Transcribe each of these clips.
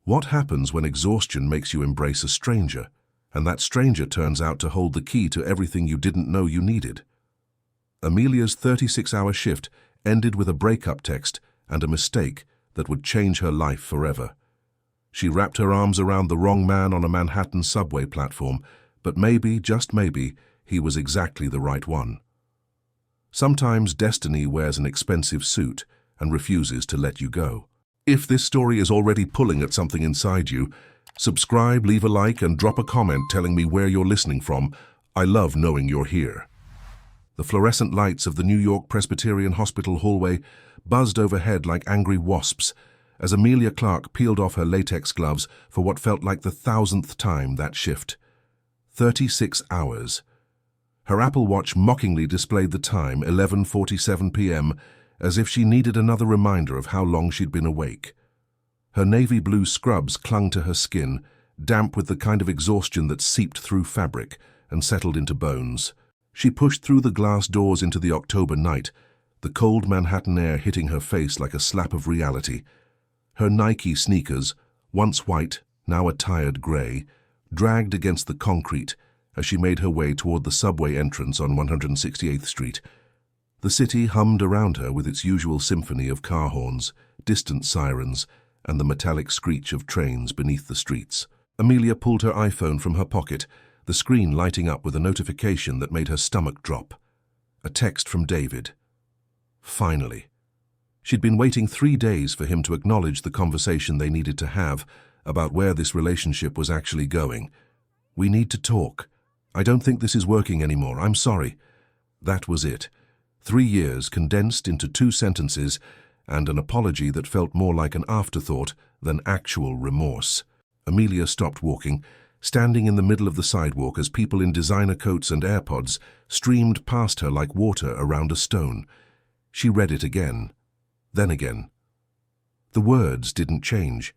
What happens when exhaustion makes you embrace a stranger, and that stranger turns out to hold the key to everything you didn't know you needed? Amelia's 36-hour shift ended with a breakup text and a mistake that would change her life forever. She wrapped her arms around the wrong man on a Manhattan subway platform, but maybe, just maybe, he was exactly the right one. Sometimes destiny wears an expensive suit and refuses to let you go. If this story is already pulling at something inside you, subscribe, leave a like, and drop a comment telling me where you're listening from. I love knowing you're here. The fluorescent lights of the New York Presbyterian Hospital hallway buzzed overhead like angry wasps as Amelia Clark peeled off her latex gloves for what felt like the 1,000th time that shift. 36 hours. Her Apple Watch mockingly displayed the time, 11:47 p.m., as if she needed another reminder of how long she'd been awake. Her navy blue scrubs clung to her skin, damp with the kind of exhaustion that seeped through fabric and settled into bones. She pushed through the glass doors into the October night, the cold Manhattan air hitting her face like a slap of reality. Her Nike sneakers, once white, now a tired gray, dragged against the concrete as she made her way toward the subway entrance on 168th Street. The city hummed around her with its usual symphony of car horns, distant sirens, and the metallic screech of trains beneath the streets. Amelia pulled her iPhone from her pocket, the screen lighting up with a notification that made her stomach drop. A text from David. Finally. She'd been waiting 3 days for him to acknowledge the conversation they needed to have about where this relationship was actually going. "We need to talk. I don't think this is working anymore. I'm sorry." That was it. 3 years condensed into 2 sentences and an apology that felt more like an afterthought than actual remorse. Amelia stopped walking, standing in the middle of the sidewalk as people in designer coats and AirPods streamed past her like water around a stone. She read it again, then again. The words didn't change.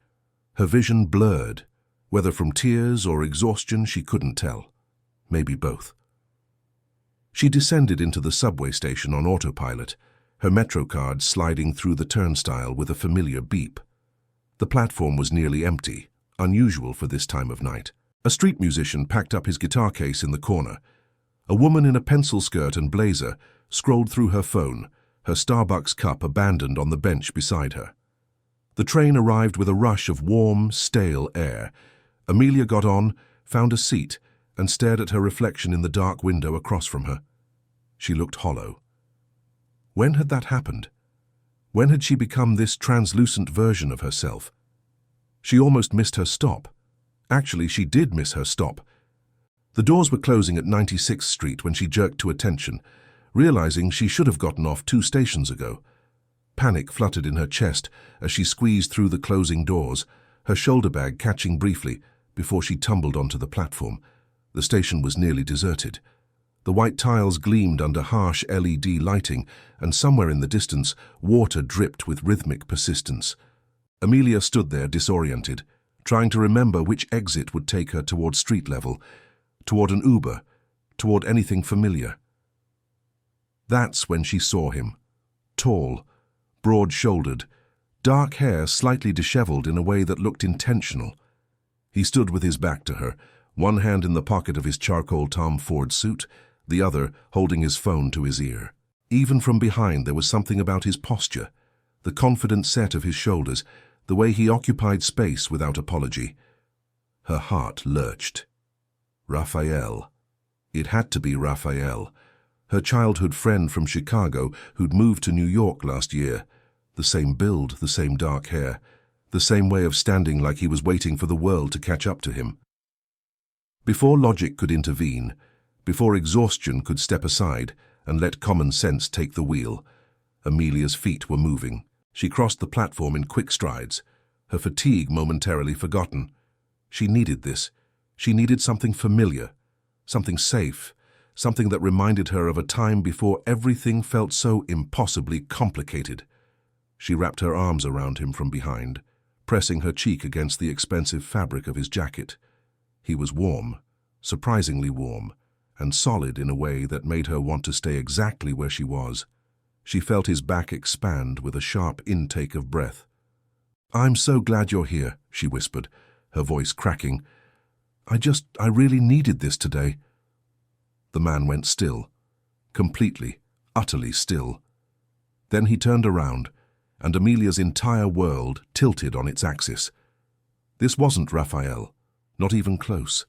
Her vision blurred. Whether from tears or exhaustion, she couldn't tell. Maybe both. She descended into the subway station on autopilot, her Metro card sliding through the turnstile with a familiar beep. The platform was nearly empty, unusual for this time of night. A street musician packed up his guitar case in the corner. A woman in a pencil skirt and blazer scrolled through her phone, her Starbucks cup abandoned on the bench beside her. The train arrived with a rush of warm, stale air. Amelia got on, found a seat, and stared at her reflection in the dark window across from her. She looked hollow. When had that happened? When had she become this translucent version of herself? She almost missed her stop. Actually, she did miss her stop. The doors were closing at 96th Street when she jerked to attention, realizing she should have gotten off 2 stations ago. Panic fluttered in her chest as she squeezed through the closing doors, her shoulder bag catching briefly before she tumbled onto the platform. The station was nearly deserted. The white tiles gleamed under harsh LED lighting, and somewhere in the distance, water dripped with rhythmic persistence. Amelia stood there disoriented, trying to remember which exit would take her toward street level, toward an Uber, toward anything familiar. That's when she saw him. Tall, broad-shouldered, dark hair slightly disheveled in a way that looked intentional. He stood with his back to her, one hand in the pocket of his charcoal Tom Ford suit, the other holding his phone to his ear. Even from behind there was something about his posture, the confident set of his shoulders, the way he occupied space without apology. Her heart lurched. Raphael. It had to be Raphael, her childhood friend from Chicago who'd moved to New York last year. The same build, the same dark hair, the same way of standing like he was waiting for the world to catch up to him. Before logic could intervene, before exhaustion could step aside and let common sense take the wheel, Amelia's feet were moving. She crossed the platform in quick strides, her fatigue momentarily forgotten. She needed this. She needed something familiar, something safe, something that reminded her of a time before everything felt so impossibly complicated. She wrapped her arms around him from behind, pressing her cheek against the expensive fabric of his jacket. He was warm, surprisingly warm, and solid in a way that made her want to stay exactly where she was. She felt his back expand with a sharp intake of breath. "I'm so glad you're here," she whispered, her voice cracking. I really needed this today." The man went still, completely, utterly still. Then he turned around, and Amelia's entire world tilted on its axis. This wasn't Raphael, not even close.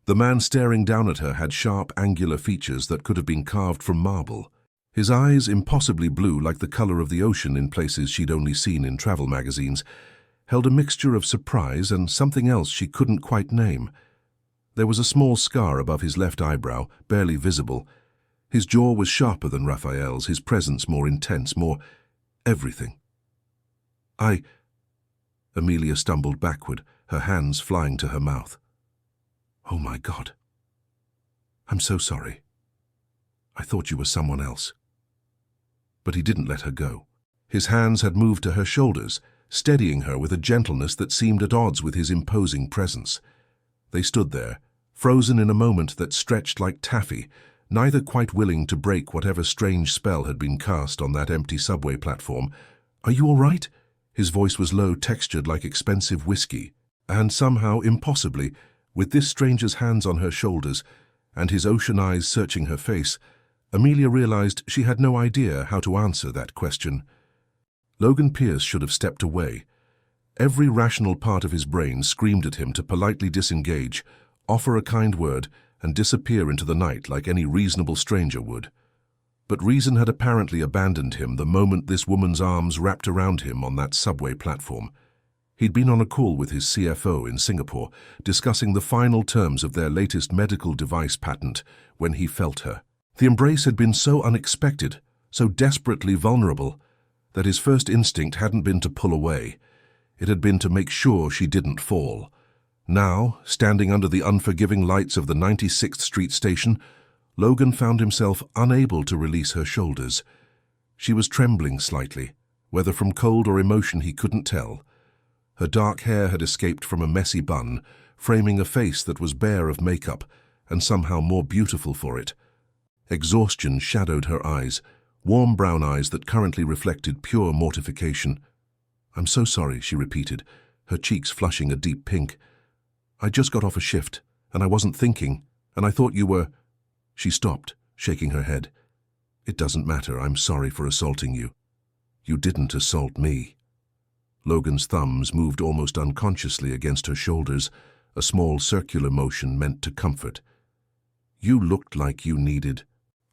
The man staring down at her had sharp, angular features that could have been carved from marble. His eyes, impossibly blue like the color of the ocean in places she'd only seen in travel magazines, held a mixture of surprise and something else she couldn't quite name. There was a small scar above his left eyebrow, barely visible. His jaw was sharper than Raphael's, his presence more intense, more everything. Amelia stumbled backward, her hands flying to her mouth. "Oh my God. I'm so sorry. I thought you were someone else." But he didn't let her go. His hands had moved to her shoulders, steadying her with a gentleness that seemed at odds with his imposing presence. They stood there, frozen in a moment that stretched like taffy, neither quite willing to break whatever strange spell had been cast on that empty subway platform. "Are you all right?" His voice was low, textured like expensive whiskey. And somehow, impossibly, with this stranger's hands on her shoulders and his ocean eyes searching her face, Amelia realized she had no idea how to answer that question. Logan Pierce should have stepped away. Every rational part of his brain screamed at him to politely disengage, offer a kind word, and disappear into the night like any reasonable stranger would. But reason had apparently abandoned him the moment this woman's arms wrapped around him on that subway platform. He'd been on a call with his CFO in Singapore, discussing the final terms of their latest medical device patent, when he felt her. The embrace had been so unexpected, so desperately vulnerable, that his first instinct hadn't been to pull away. It had been to make sure she didn't fall. Now, standing under the unforgiving lights of the 96th Street station, Logan found himself unable to release her shoulders. She was trembling slightly, whether from cold or emotion he couldn't tell. Her dark hair had escaped from a messy bun, framing a face that was bare of makeup, and somehow more beautiful for it. Exhaustion shadowed her eyes, warm brown eyes that currently reflected pure mortification. "I'm so sorry," she repeated, her cheeks flushing a deep pink. "I just got off a shift, and I wasn't thinking, and I thought you were—" She stopped, shaking her head. "It doesn't matter. I'm sorry for assaulting you." "You didn't assault me." Logan's thumbs moved almost unconsciously against her shoulders, a small circular motion meant to comfort. "You looked like you needed—"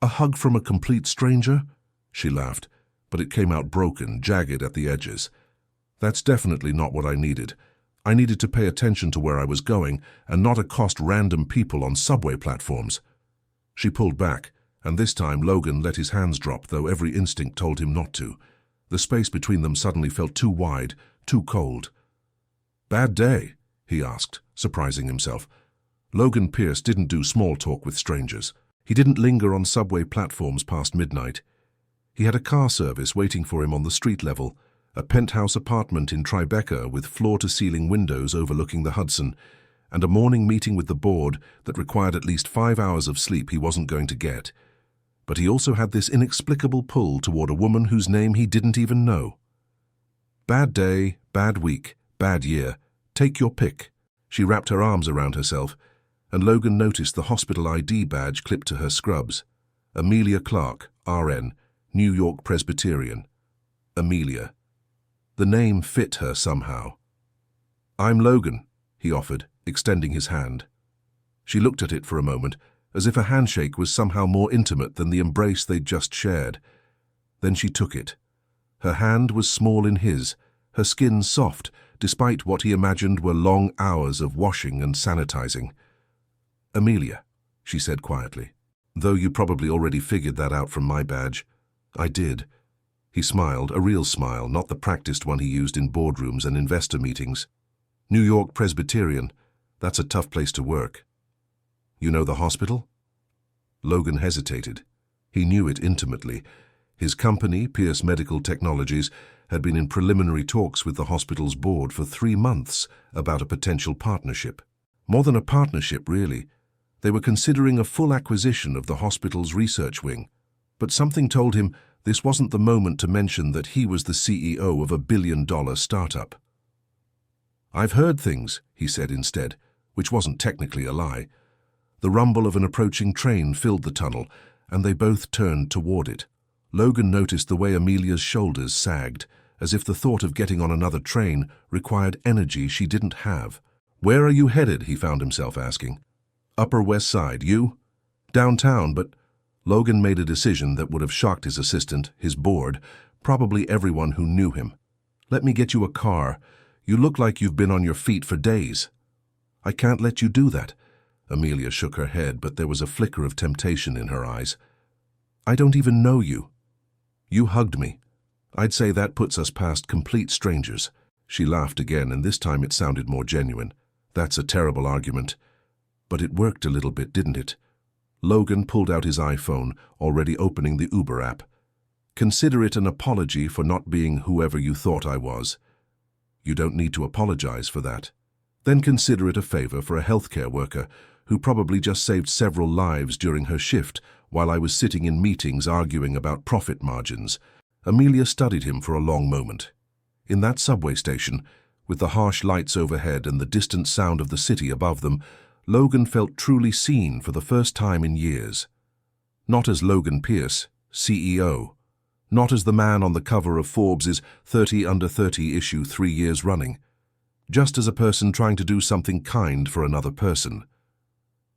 "A hug from a complete stranger?" She laughed, but it came out broken, jagged at the edges. "That's definitely not what I needed. I needed to pay attention to where I was going and not accost random people on subway platforms." She pulled back, and this time Logan let his hands drop, though every instinct told him not to. The space between them suddenly felt too wide, too cold. "Bad day?" he asked, surprising himself. Logan Pierce didn't do small talk with strangers. He didn't linger on subway platforms past midnight. He had a car service waiting for him on the street level, a penthouse apartment in Tribeca with floor-to-ceiling windows overlooking the Hudson, and a morning meeting with the board that required at least 5 hours of sleep he wasn't going to get. But he also had this inexplicable pull toward a woman whose name he didn't even know. Bad day, bad week, bad year. Take your pick. She wrapped her arms around herself, and Logan noticed the hospital ID badge clipped to her scrubs. Amelia Clark, RN, New York Presbyterian. Amelia. The name fit her somehow. "I'm Logan," he offered, extending his hand. She looked at it for a moment, as if a handshake was somehow more intimate than the embrace they'd just shared. Then she took it. Her hand was small in his, her skin soft, despite what he imagined were long hours of washing and sanitizing. "Amelia," she said quietly, "though you probably already figured that out from my badge." "I did." He smiled, a real smile, not the practiced one he used in boardrooms and investor meetings. "New York Presbyterian. That's a tough place to work." "You know the hospital?" Logan hesitated. He knew it intimately. His company, Pierce Medical Technologies, had been in preliminary talks with the hospital's board for 3 months about a potential partnership. More than a partnership, really. They were considering a full acquisition of the hospital's research wing. But something told him This wasn't the moment to mention that he was the CEO of a billion-dollar startup. "I've heard things," he said instead, which wasn't technically a lie. The rumble of an approaching train filled the tunnel, and they both turned toward it. Logan noticed the way Amelia's shoulders sagged, as if the thought of getting on another train required energy she didn't have. "Where are you headed?" he found himself asking. "Upper West Side. You?" "Downtown, but—" Logan made a decision that would have shocked his assistant, his board, probably everyone who knew him. "Let me get you a car. You look like you've been on your feet for days." "I can't let you do that." Amelia shook her head, but there was a flicker of temptation in her eyes. "I don't even know you." "You hugged me. I'd say that puts us past complete strangers." She laughed again, and this time it sounded more genuine. "That's a terrible argument. But it worked a little bit, didn't it?" Logan pulled out his iPhone, already opening the Uber app. "Consider it an apology for not being whoever you thought I was." "You don't need to apologize for that." "Then consider it a favor for a healthcare worker who probably just saved several lives during her shift while I was sitting in meetings arguing about profit margins." Amelia studied him for a long moment. In that subway station, with the harsh lights overhead and the distant sound of the city above them, Logan felt truly seen for the first time in years. Not as Logan Pierce, CEO. Not as the man on the cover of Forbes' 30 Under 30 issue 3 years running. Just as a person trying to do something kind for another person.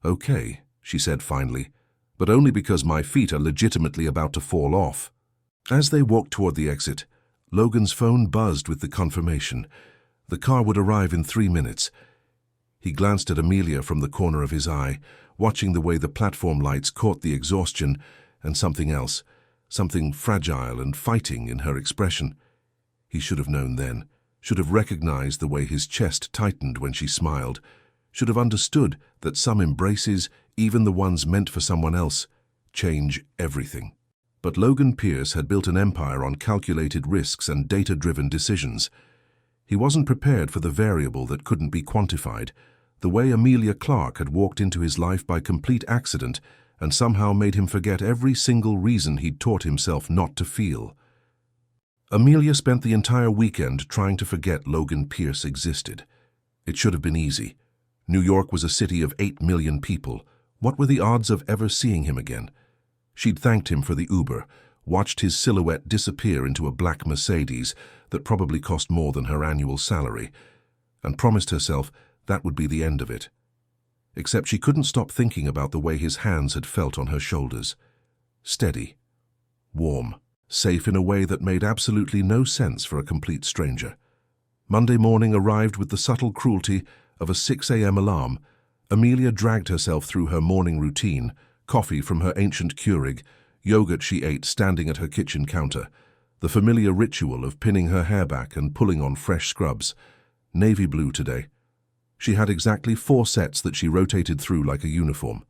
"Okay," she said finally, "but only because my feet are legitimately about to fall off." As they walked toward the exit, Logan's phone buzzed with the confirmation. The car would arrive in 3 minutes. He glanced at Amelia from the corner of his eye, watching the way the platform lights caught the exhaustion and something else, something fragile and fighting in her expression. He should have known then, should have recognized the way his chest tightened when she smiled, should have understood that some embraces, even the ones meant for someone else, change everything. But Logan Pierce had built an empire on calculated risks and data-driven decisions. He wasn't prepared for the variable that couldn't be quantified, the way Amelia Clark had walked into his life by complete accident and somehow made him forget every single reason he'd taught himself not to feel. Amelia spent the entire weekend trying to forget Logan Pierce existed. It should have been easy. New York was a city of 8 million people. What were the odds of ever seeing him again? She'd thanked him for the Uber, watched his silhouette disappear into a black Mercedes that probably cost more than her annual salary, and promised herself that would be the end of it. Except she couldn't stop thinking about the way his hands had felt on her shoulders. Steady, warm, safe in a way that made absolutely no sense for a complete stranger. Monday morning arrived with the subtle cruelty of a 6 a.m. alarm. Amelia dragged herself through her morning routine, coffee from her ancient Keurig, yogurt she ate standing at her kitchen counter, the familiar ritual of pinning her hair back and pulling on fresh scrubs. Navy blue today. She had exactly 4 sets that she rotated through like a uniform.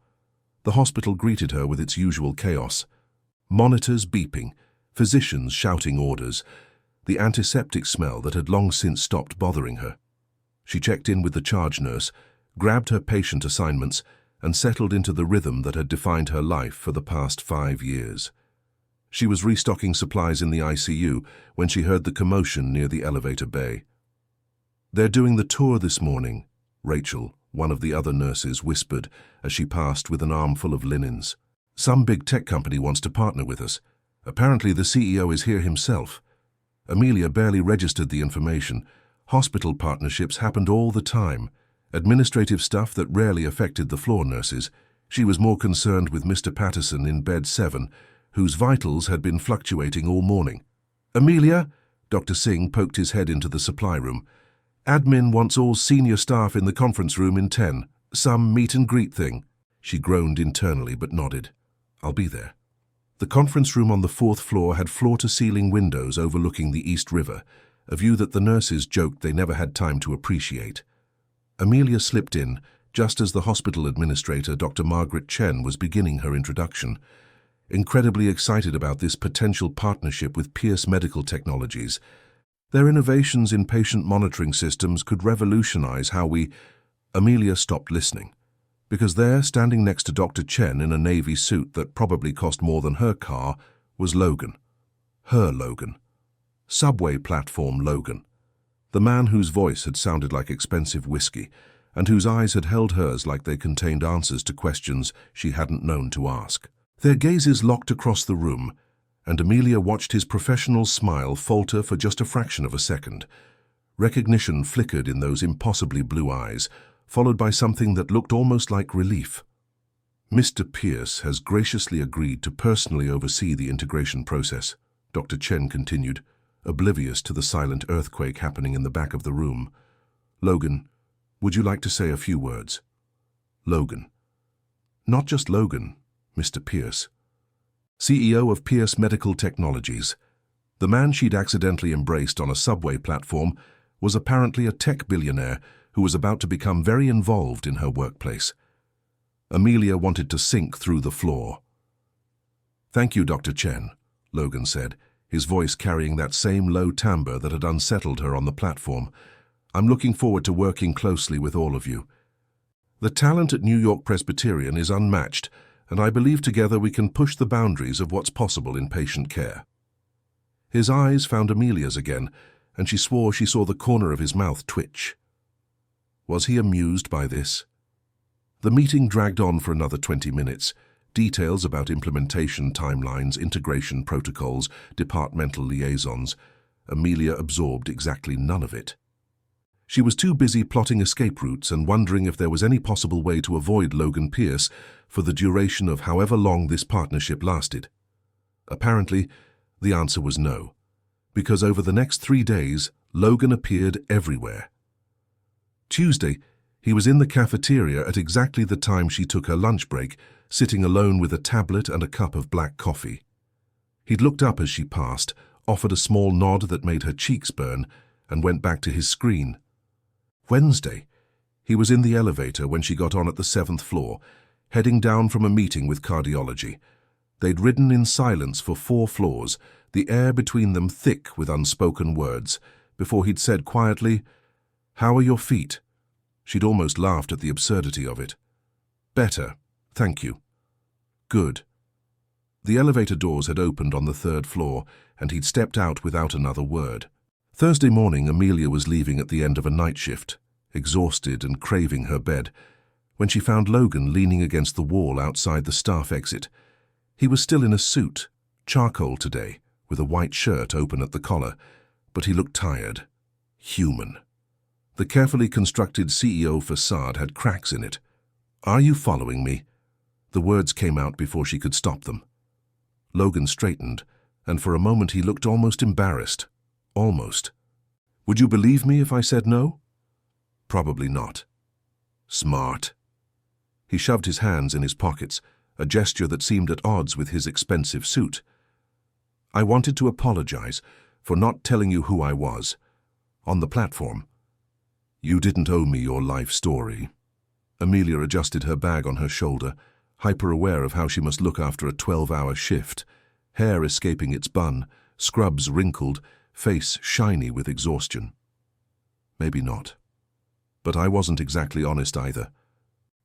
The hospital greeted her with its usual chaos. Monitors beeping, physicians shouting orders, the antiseptic smell that had long since stopped bothering her. She checked in with the charge nurse, grabbed her patient assignments, and settled into the rhythm that had defined her life for the past 5 years. She was restocking supplies in the ICU when she heard the commotion near the elevator bay. "They're doing the tour this morning," Rachel, one of the other nurses, whispered as she passed with an armful of linens. "Some big tech company wants to partner with us. Apparently the CEO is here himself." Amelia barely registered the information. Hospital partnerships happened all the time. Administrative stuff that rarely affected the floor nurses. She was more concerned with Mr. Patterson in bed 7, whose vitals had been fluctuating all morning. "Amelia?" Dr. Singh poked his head into the supply room. "Admin wants all senior staff in the conference room in 10. Some meet and greet thing." She groaned internally but nodded. "I'll be there." The conference room on the 4th floor had floor-to-ceiling windows overlooking the East River, a view that the nurses joked they never had time to appreciate. Amelia slipped in, just as the hospital administrator, Dr. Margaret Chen, was beginning her introduction. Incredibly excited about this potential partnership with Pierce Medical Technologies. Their innovations in patient monitoring systems could revolutionize how we... Amelia stopped listening, because there, standing next to Dr. Chen in a navy suit that probably cost more than her car, was Logan. Her Logan. Subway platform Logan. The man whose voice had sounded like expensive whiskey, and whose eyes had held hers like they contained answers to questions she hadn't known to ask. Their gazes locked across the room, and Amelia watched his professional smile falter for just a fraction of a second. Recognition flickered in those impossibly blue eyes, followed by something that looked almost like relief. Mr. Pierce has graciously agreed to personally oversee the integration process, Dr. Chen continued, oblivious to the silent earthquake happening in the back of the room. Logan, would you like to say a few words? Logan. Not just Logan, Mr. Pierce. CEO of Pierce Medical Technologies. The man she'd accidentally embraced on a subway platform was apparently a tech billionaire who was about to become very involved in her workplace. Amelia wanted to sink through the floor. Thank you, Dr. Chen, Logan said, his voice carrying that same low timbre that had unsettled her on the platform. I'm looking forward to working closely with all of you. The talent at New York Presbyterian is unmatched, and I believe together we can push the boundaries of what's possible in patient care. His eyes found Amelia's again, and she swore she saw the corner of his mouth twitch. Was he amused by this? The meeting dragged on for another 20 minutes. Details about implementation timelines, integration protocols, departmental liaisons. Amelia absorbed exactly none of it. She was too busy plotting escape routes and wondering if there was any possible way to avoid Logan Pierce for the duration of however long this partnership lasted. Apparently, the answer was no, because over the next 3 days, Logan appeared everywhere. Tuesday, he was in the cafeteria at exactly the time she took her lunch break, sitting alone with a tablet and a cup of black coffee. He'd looked up as she passed, offered a small nod that made her cheeks burn, and went back to his screen. Wednesday, he was in the elevator when she got on at the 7th floor, heading down from a meeting with cardiology. They'd ridden in silence for 4 floors, the air between them thick with unspoken words, before he'd said quietly, "How are your feet?" She'd almost laughed at the absurdity of it. "Better, thank you." "Good." The elevator doors had opened on the 3rd floor, and he'd stepped out without another word. Thursday morning, Amelia was leaving at the end of a night shift, exhausted and craving her bed, when she found Logan leaning against the wall outside the staff exit. He was still in a suit, charcoal today, with a white shirt open at the collar, but he looked tired, human. The carefully constructed CEO facade had cracks in it. "Are you following me?" The words came out before she could stop them. Logan straightened, and for a moment he looked almost embarrassed. Almost. "Would you believe me if I said no?" "Probably not." "Smart." He shoved his hands in his pockets, a gesture that seemed at odds with his expensive suit. "I wanted to apologize for not telling you who I was. On the platform. You didn't owe me your life story." Amelia adjusted her bag on her shoulder, hyper-aware of how she must look after a 12-hour shift, hair escaping its bun, scrubs wrinkled, face shiny with exhaustion. "Maybe not. But I wasn't exactly honest either.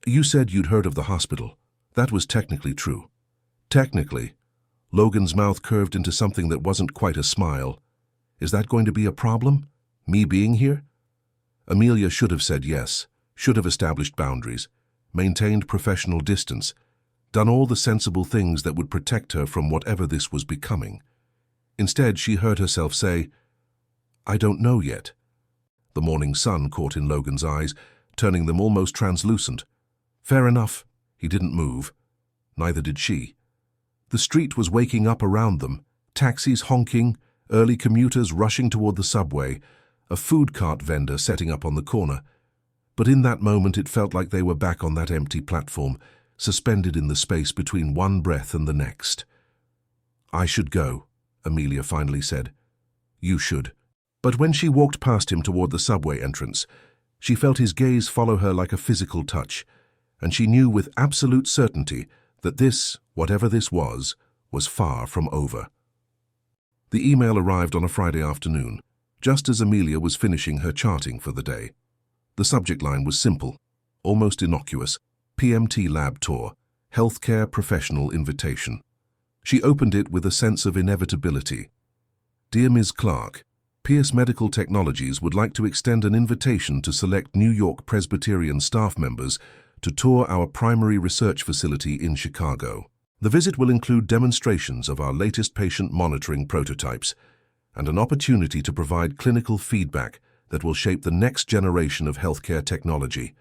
You said you'd heard of the hospital. That was technically true." "Technically." Logan's mouth curved into something that wasn't quite a smile. "Is that going to be a problem? Me being here?" Amelia should have said yes, should have established boundaries, maintained professional distance, done all the sensible things that would protect her from whatever this was becoming. Instead, she heard herself say, "I don't know yet." The morning sun caught in Logan's eyes, turning them almost translucent. Fair enough, he didn't move. Neither did she. The street was waking up around them, taxis honking, early commuters rushing toward the subway, a food cart vendor setting up on the corner. But in that moment it felt like they were back on that empty platform, suspended in the space between one breath and the next. "I should go," Amelia finally said. "You should." But when she walked past him toward the subway entrance, she felt his gaze follow her like a physical touch, and she knew with absolute certainty that this, whatever this was far from over. The email arrived on a Friday afternoon, just as Amelia was finishing her charting for the day. The subject line was simple, almost innocuous: PMT Lab Tour, Healthcare Professional Invitation. She opened it with a sense of inevitability. Dear Ms. Clark, Pierce Medical Technologies would like to extend an invitation to select New York Presbyterian staff members to tour our primary research facility in Chicago. The visit will include demonstrations of our latest patient monitoring prototypes and an opportunity to provide clinical feedback that will shape the next generation of healthcare technology.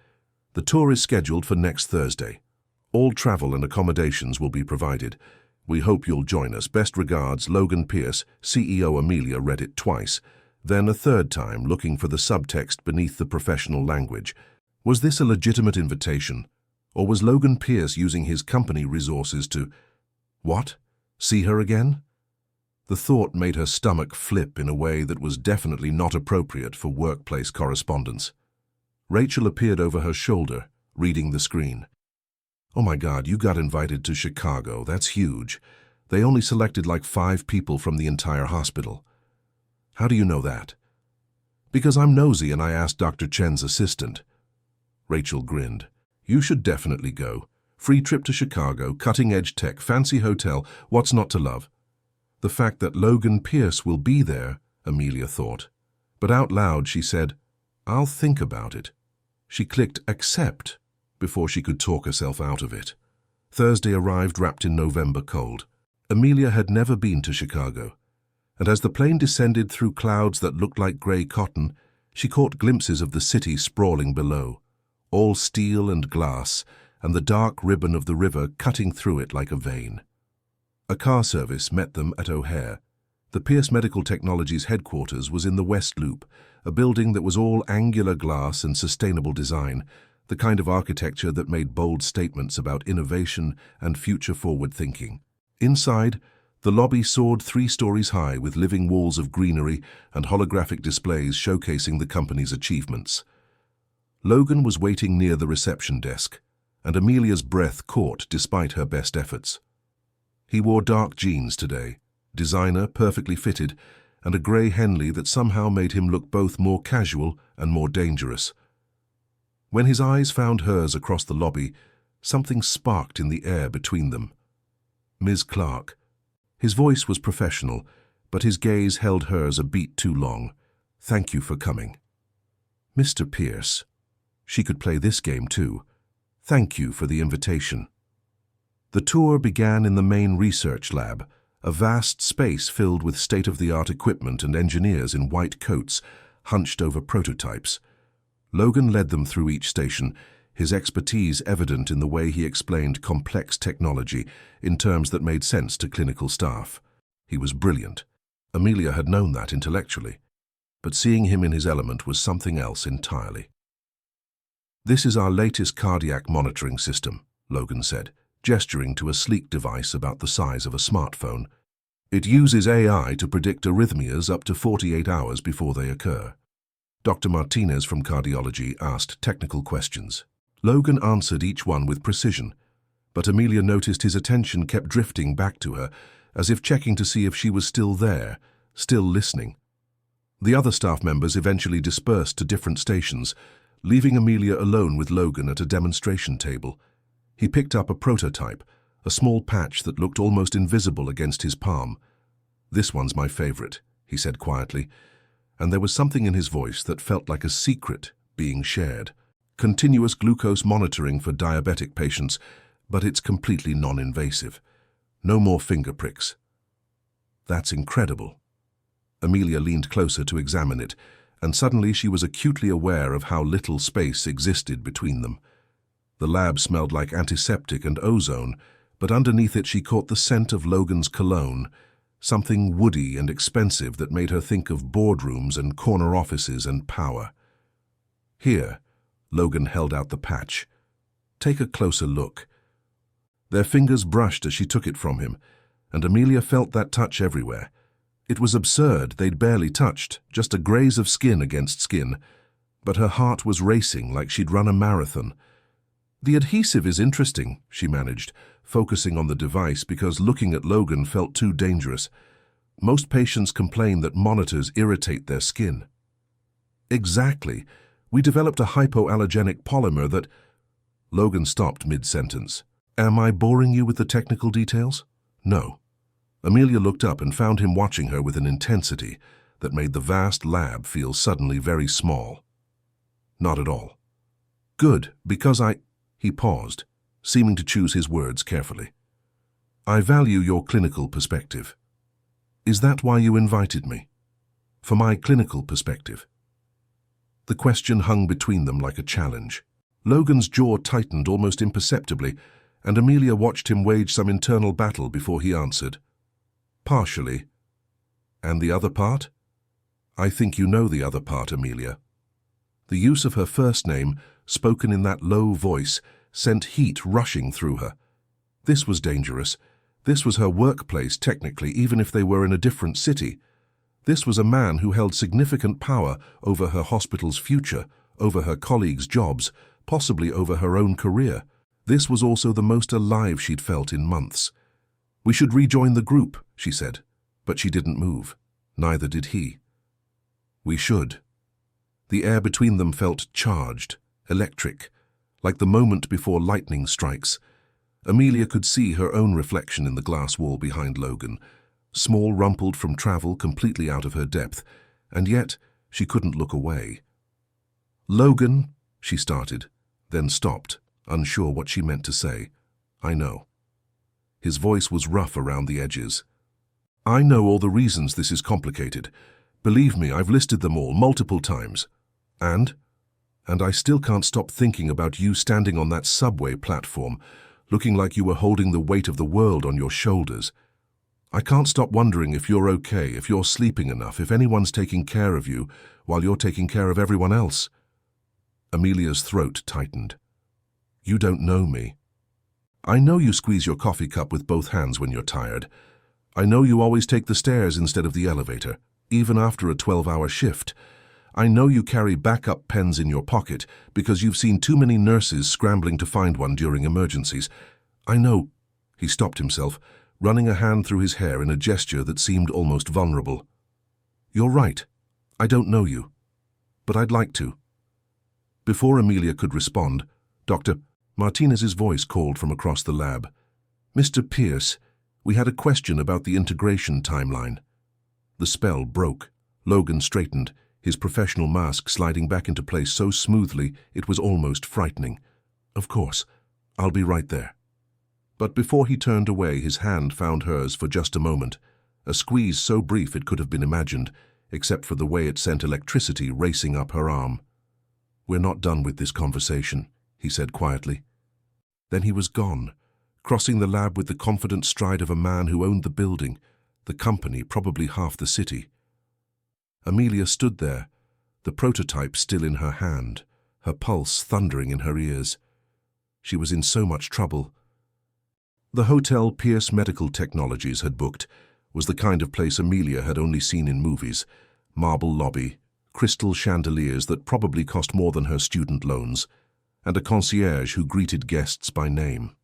The tour is scheduled for next Thursday. All travel and accommodations will be provided. We hope you'll join us. Best regards, Logan Pierce. CEO Amelia read it twice, then a third time, looking for the subtext beneath the professional language. Was this a legitimate invitation? Or was Logan Pierce using his company resources to... What? See her again? The thought made her stomach flip in a way that was definitely not appropriate for workplace correspondence. Rachel appeared over her shoulder, reading the screen. Oh my God, you got invited to Chicago. That's huge. They only selected like 5 people from the entire hospital. How do you know that? Because I'm nosy and I asked Dr. Chen's assistant. Rachel grinned. You should definitely go. Free trip to Chicago, cutting-edge tech, fancy hotel, what's not to love? The fact that Logan Pierce will be there, Amelia thought. But out loud she said, I'll think about it. She clicked accept before she could talk herself out of it. Thursday arrived wrapped in November cold. Amelia had never been to Chicago, and as the plane descended through clouds that looked like grey cotton, she caught glimpses of the city sprawling below, all steel and glass, and the dark ribbon of the river cutting through it like a vein. A car service met them at O'Hare. The Pierce Medical Technologies headquarters was in the West Loop, a building that was all angular glass and sustainable design, the kind of architecture that made bold statements about innovation and future-forward thinking. Inside, the lobby soared 3 stories high with living walls of greenery and holographic displays showcasing the company's achievements. Logan was waiting near the reception desk, and Amelia's breath caught despite her best efforts. He wore dark jeans today, designer, perfectly fitted, and a grey Henley that somehow made him look both more casual and more dangerous. When his eyes found hers across the lobby, something sparked in the air between them. Ms. Clark. His voice was professional, but his gaze held hers a beat too long. Thank you for coming. Mr. Pierce. She could play this game too. Thank you for the invitation. The tour began in the main research lab, a vast space filled with state-of-the-art equipment and engineers in white coats, hunched over prototypes. Logan led them through each station, his expertise evident in the way he explained complex technology in terms that made sense to clinical staff. He was brilliant. Amelia had known that intellectually, but seeing him in his element was something else entirely. This is our latest cardiac monitoring system, Logan said, gesturing to a sleek device about the size of a smartphone. It uses AI to predict arrhythmias up to 48 hours before they occur. Dr. Martinez from cardiology asked technical questions. Logan answered each one with precision, but Amelia noticed his attention kept drifting back to her, as if checking to see if she was still there, still listening. The other staff members eventually dispersed to different stations, leaving Amelia alone with Logan at a demonstration table. He picked up a prototype, a small patch that looked almost invisible against his palm. This one's my favorite, he said quietly, and there was something in his voice that felt like a secret being shared. Continuous glucose monitoring for diabetic patients, but it's completely non-invasive. No more finger pricks. That's incredible. Amelia leaned closer to examine it, and suddenly she was acutely aware of how little space existed between them. The lab smelled like antiseptic and ozone, but underneath it she caught the scent of Logan's cologne, something woody and expensive that made her think of boardrooms and corner offices and power. Here, Logan held out the patch. Take a closer look. Their fingers brushed as she took it from him, and Amelia felt that touch everywhere. It was absurd, they'd barely touched, just a graze of skin against skin, but her heart was racing like she'd run a marathon. The adhesive is interesting, she managed, focusing on the device because looking at Logan felt too dangerous. Most patients complain that monitors irritate their skin. Exactly. We developed a hypoallergenic polymer that... Logan stopped mid-sentence. Am I boring you with the technical details? No. Amelia looked up and found him watching her with an intensity that made the vast lab feel suddenly very small. Not at all. Good, because He paused, seeming to choose his words carefully. I value your clinical perspective. Is that why you invited me? For my clinical perspective? The question hung between them like a challenge. Logan's jaw tightened almost imperceptibly, and Amelia watched him wage some internal battle before he answered. Partially. And the other part? I think you know the other part, Amelia. The use of her first name, spoken in that low voice, sent heat rushing through her. This was dangerous. This was her workplace, technically, even if they were in a different city. This was a man who held significant power over her hospital's future, over her colleagues' jobs, possibly over her own career. This was also the most alive she'd felt in months. We should rejoin the group, she said, but she didn't move. Neither did he. We should. The air between them felt charged, electric, like the moment before lightning strikes. Amelia could see her own reflection in the glass wall behind Logan, small, rumpled from travel, completely out of her depth, and yet she couldn't look away. Logan, she started, then stopped, unsure what she meant to say. I know. His voice was rough around the edges. I know all the reasons this is complicated. Believe me, I've listed them all multiple times. And I still can't stop thinking about you standing on that subway platform, looking like you were holding the weight of the world on your shoulders. I can't stop wondering if you're okay, if you're sleeping enough, if anyone's taking care of you while you're taking care of everyone else. Amelia's throat tightened. You don't know me. I know you squeeze your coffee cup with both hands when you're tired. I know you always take the stairs instead of the elevator, even after a 12-hour shift. I know you carry backup pens in your pocket because you've seen too many nurses scrambling to find one during emergencies. I know. He stopped himself, running a hand through his hair in a gesture that seemed almost vulnerable. You're right. I don't know you. But I'd like to. Before Amelia could respond, Dr. Martinez's voice called from across the lab. Mr. Pierce, we had a question about the integration timeline. The spell broke. Logan straightened, his professional mask sliding back into place so smoothly it was almost frightening. Of course, I'll be right there. But before he turned away, his hand found hers for just a moment, a squeeze so brief it could have been imagined, except for the way it sent electricity racing up her arm. We're not done with this conversation, he said quietly. Then he was gone, crossing the lab with the confident stride of a man who owned the building, the company, probably half the city. Amelia stood there, the prototype still in her hand, her pulse thundering in her ears. She was in so much trouble. The hotel Pierce Medical Technologies had booked was the kind of place Amelia had only seen in movies. Marble lobby, crystal chandeliers that probably cost more than her student loans, and a concierge who greeted guests by name.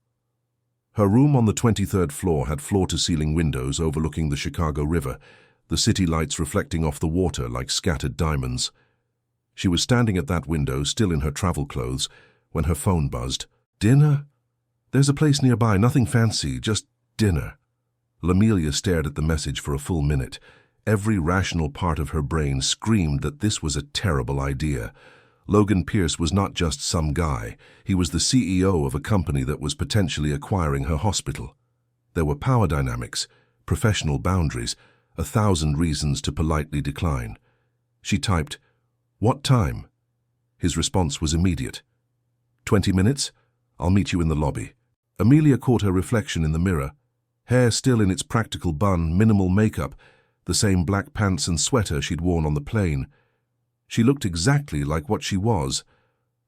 Her room on the 23rd floor had floor-to-ceiling windows overlooking the Chicago River, the city lights reflecting off the water like scattered diamonds. She was standing at that window, still in her travel clothes, when her phone buzzed. Dinner? There's a place nearby, nothing fancy, just dinner. Amelia stared at the message for a full minute. Every rational part of her brain screamed that this was a terrible idea. Logan Pierce was not just some guy. He was the CEO of a company that was potentially acquiring her hospital. There were power dynamics, professional boundaries, 1,000 reasons to politely decline. She typed, "What time?" His response was immediate. 20 minutes? I'll meet you in the lobby. Amelia caught her reflection in the mirror. Hair still in its practical bun, minimal makeup, the same black pants and sweater she'd worn on the plane. She looked exactly like what she was,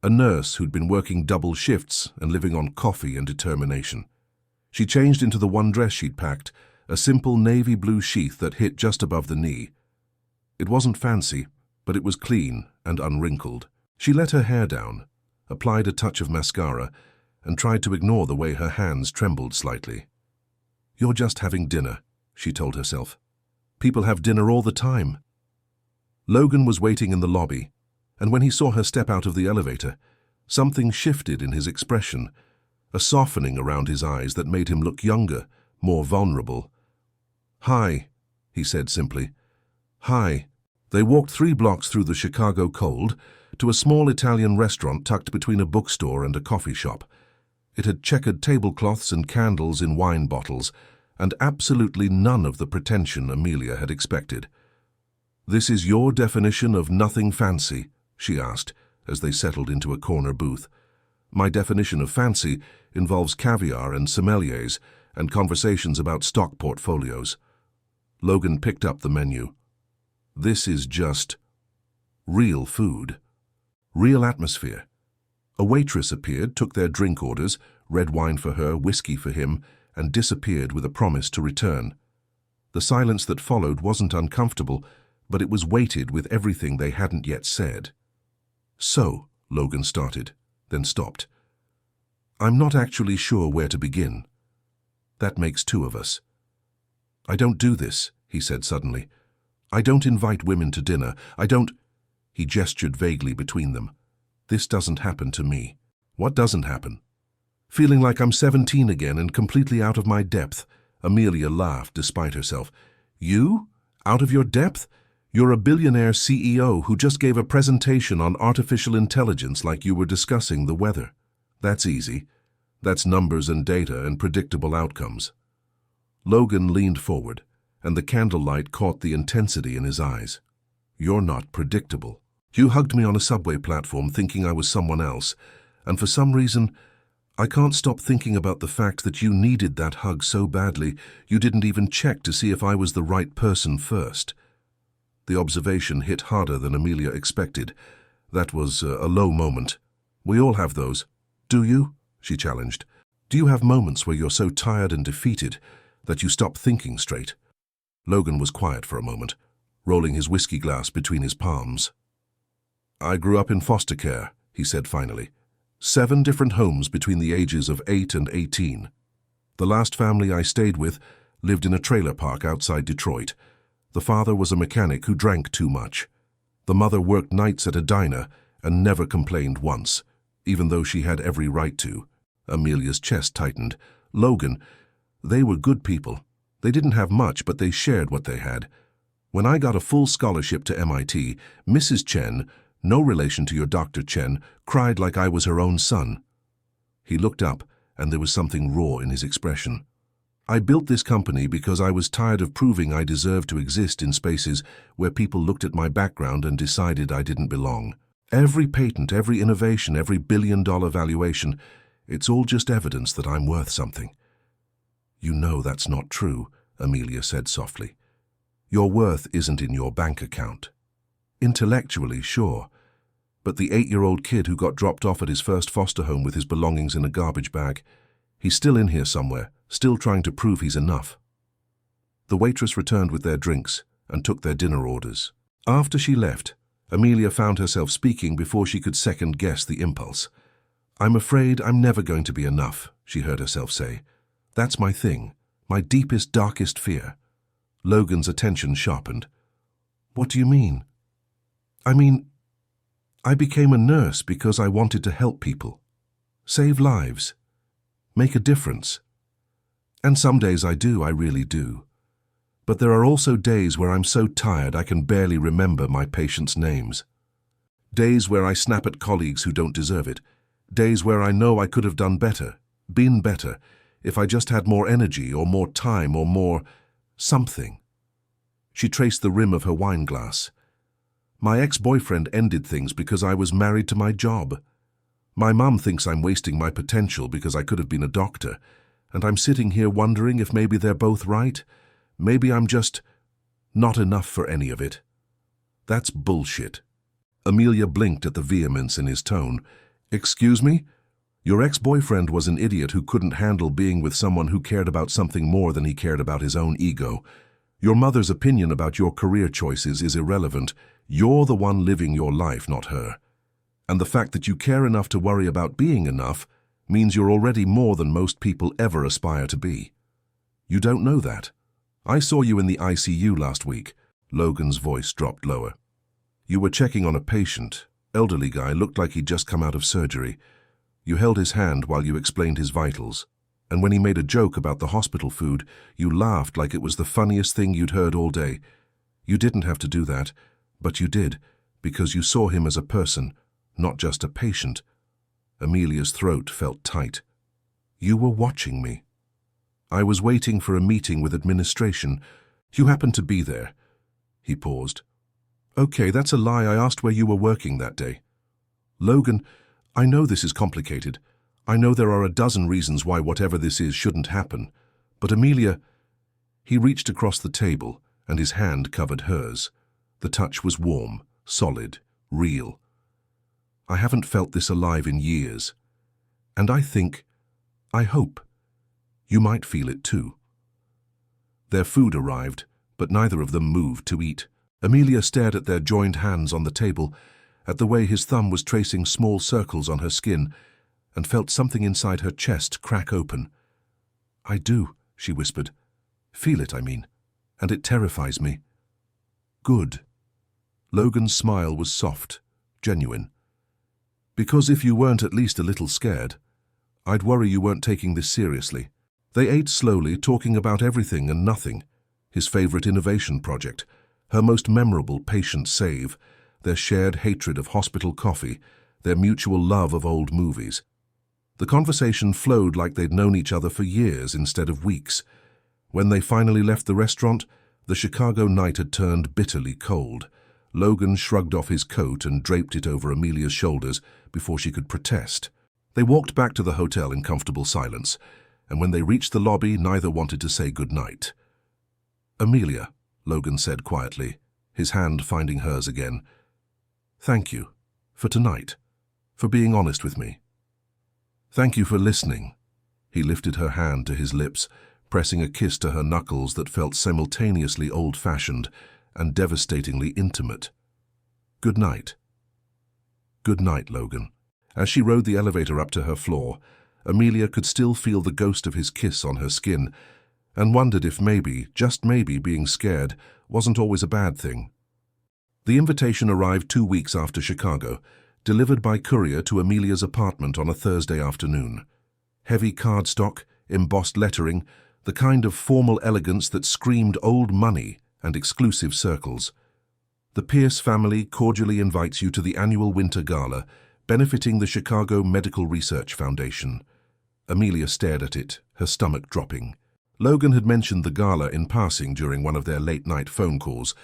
a nurse who'd been working double shifts and living on coffee and determination. She changed into the one dress she'd packed, a simple navy blue sheath that hit just above the knee. It wasn't fancy, but it was clean and unwrinkled. She let her hair down, applied a touch of mascara, and tried to ignore the way her hands trembled slightly. You're just having dinner, she told herself. People have dinner all the time. Logan was waiting in the lobby, and when he saw her step out of the elevator, something shifted in his expression, a softening around his eyes that made him look younger, more vulnerable. "Hi," he said simply. "Hi." They walked 3 blocks through the Chicago cold to a small Italian restaurant tucked between a bookstore and a coffee shop. It had checkered tablecloths and candles in wine bottles, and absolutely none of the pretension Amelia had expected. "This is your definition of nothing fancy?" she asked, as they settled into a corner booth. "My definition of fancy involves caviar and sommeliers and conversations about stock portfolios." Logan picked up the menu. "This is just real food. Real atmosphere." A waitress appeared, took their drink orders, red wine for her, whiskey for him, and disappeared with a promise to return. The silence that followed wasn't uncomfortable, but it was weighted with everything they hadn't yet said. "So," Logan started, then stopped. "I'm not actually sure where to begin. That makes 2 of us. I don't do this," he said suddenly. "I don't invite women to dinner. I don't—" He gestured vaguely between them. "This doesn't happen to me." "What doesn't happen?" "Feeling like I'm 17 again and completely out of my depth." Amelia laughed despite herself. "You? Out of your depth? You're a billionaire CEO who just gave a presentation on artificial intelligence like you were discussing the weather. That's easy. That's numbers and data and predictable outcomes." Logan leaned forward, and the candlelight caught the intensity in his eyes. "You're not predictable. You hugged me on a subway platform thinking I was someone else, and for some reason, I can't stop thinking about the fact that you needed that hug so badly you didn't even check to see if I was the right person first." The observation hit harder than Amelia expected. That was a low moment. "We all have those." "Do you?" she challenged. "Do you have moments where you're so tired and defeated that you stop thinking straight?" Logan was quiet for a moment, rolling his whiskey glass between his palms. "I grew up in foster care," he said finally. 7 different homes between the ages of 8 and 18. The last family I stayed with lived in a trailer park outside Detroit. The father was a mechanic who drank too much. The mother worked nights at a diner and never complained once, even though she had every right to. Amelia's chest tightened. "Logan, they were good people. They didn't have much, but they shared what they had. When I got a full scholarship to MIT, Mrs. Chen, no relation to your Dr. Chen, cried like I was her own son." He looked up, and there was something raw in his expression. "I built this company because I was tired of proving I deserved to exist in spaces where people looked at my background and decided I didn't belong. Every patent, every innovation, every billion-dollar valuation, it's all just evidence that I'm worth something." "You know that's not true," Amelia said softly. "Your worth isn't in your bank account. Intellectually, sure. But the 8-year-old kid who got dropped off at his first foster home with his belongings in a garbage bag, he's still in here somewhere, still trying to prove he's enough." The waitress returned with their drinks and took their dinner orders. After she left, Amelia found herself speaking before she could second-guess the impulse. "I'm afraid I'm never going to be enough," she heard herself say. "That's my thing, my deepest, darkest fear." Logan's attention sharpened. "What do you mean?" "I mean, I became a nurse because I wanted to help people, save lives, make a difference. And some days I do, I really do. But there are also days where I'm so tired I can barely remember my patients' names. Days where I snap at colleagues who don't deserve it. Days where I know I could have done better, been better, if I just had more energy or more time or more something." She traced the rim of her wine glass. "My ex-boyfriend ended things because I was married to my job. My mum thinks I'm wasting my potential because I could have been a doctor, and I'm sitting here wondering if maybe they're both right. Maybe I'm just not enough for any of it." "That's bullshit." Amelia blinked at the vehemence in his tone. "Excuse me? Your ex-boyfriend was an idiot who couldn't handle being with someone who cared about something more than he cared about his own ego. Your mother's opinion about your career choices is irrelevant. You're the one living your life, not her. And the fact that you care enough to worry about being enough means you're already more than most people ever aspire to be. You don't know that. I saw you in the ICU last week." Logan's voice dropped lower. "You were checking on a patient. Elderly guy, looked like he'd just come out of surgery. You held his hand while you explained his vitals, And when he made a joke about the hospital food, you laughed like it was the funniest thing you'd heard all day. You didn't have to do that, but you did, because you saw him as a person, not just a patient. Amelia's throat felt tight. You were watching me. I was waiting for a meeting with administration. You happened to be there. He paused. Okay, that's a lie. I asked where you were working that day. Logan, I know this is complicated. I know there are a dozen reasons why whatever this is shouldn't happen. But Amelia... He reached across the table, and his hand covered hers. The touch was warm, solid, real. I haven't felt this alive in years. And I hope, you might feel it too. Their food arrived, but neither of them moved to eat. Amelia stared at their joined hands on the table, at the way his thumb was tracing small circles on her skin, and felt something inside her chest crack open. I do, she whispered. Feel it, I mean, and it terrifies me. Good. Logan's smile was soft, genuine. Because if you weren't at least a little scared, I'd worry you weren't taking this seriously. They ate slowly, talking about everything and nothing. His favorite innovation project, her most memorable patient save, their shared hatred of hospital coffee, their mutual love of old movies. The conversation flowed like they'd known each other for years instead of weeks. When they finally left the restaurant, the Chicago night had turned bitterly cold. Logan shrugged off his coat and draped it over Amelia's shoulders before she could protest. They walked back to the hotel in comfortable silence, and when they reached the lobby, neither wanted to say goodnight. Amelia, Logan said quietly, his hand finding hers again. Thank you. For tonight. For being honest with me. Thank you for listening. He lifted her hand to his lips, pressing a kiss to her knuckles that felt simultaneously old-fashioned and devastatingly intimate. Good night. Good night, Logan. As she rode the elevator up to her floor, Amelia could still feel the ghost of his kiss on her skin, and wondered if maybe, just maybe, being scared wasn't always a bad thing. The invitation arrived 2 weeks after Chicago, delivered by courier to Amelia's apartment on a Thursday afternoon. Heavy cardstock, embossed lettering, the kind of formal elegance that screamed old money and exclusive circles. The Pierce family cordially invites you to the annual Winter Gala, benefiting the Chicago Medical Research Foundation. Amelia stared at it, her stomach dropping. Logan had mentioned the gala in passing during one of their late-night phone calls,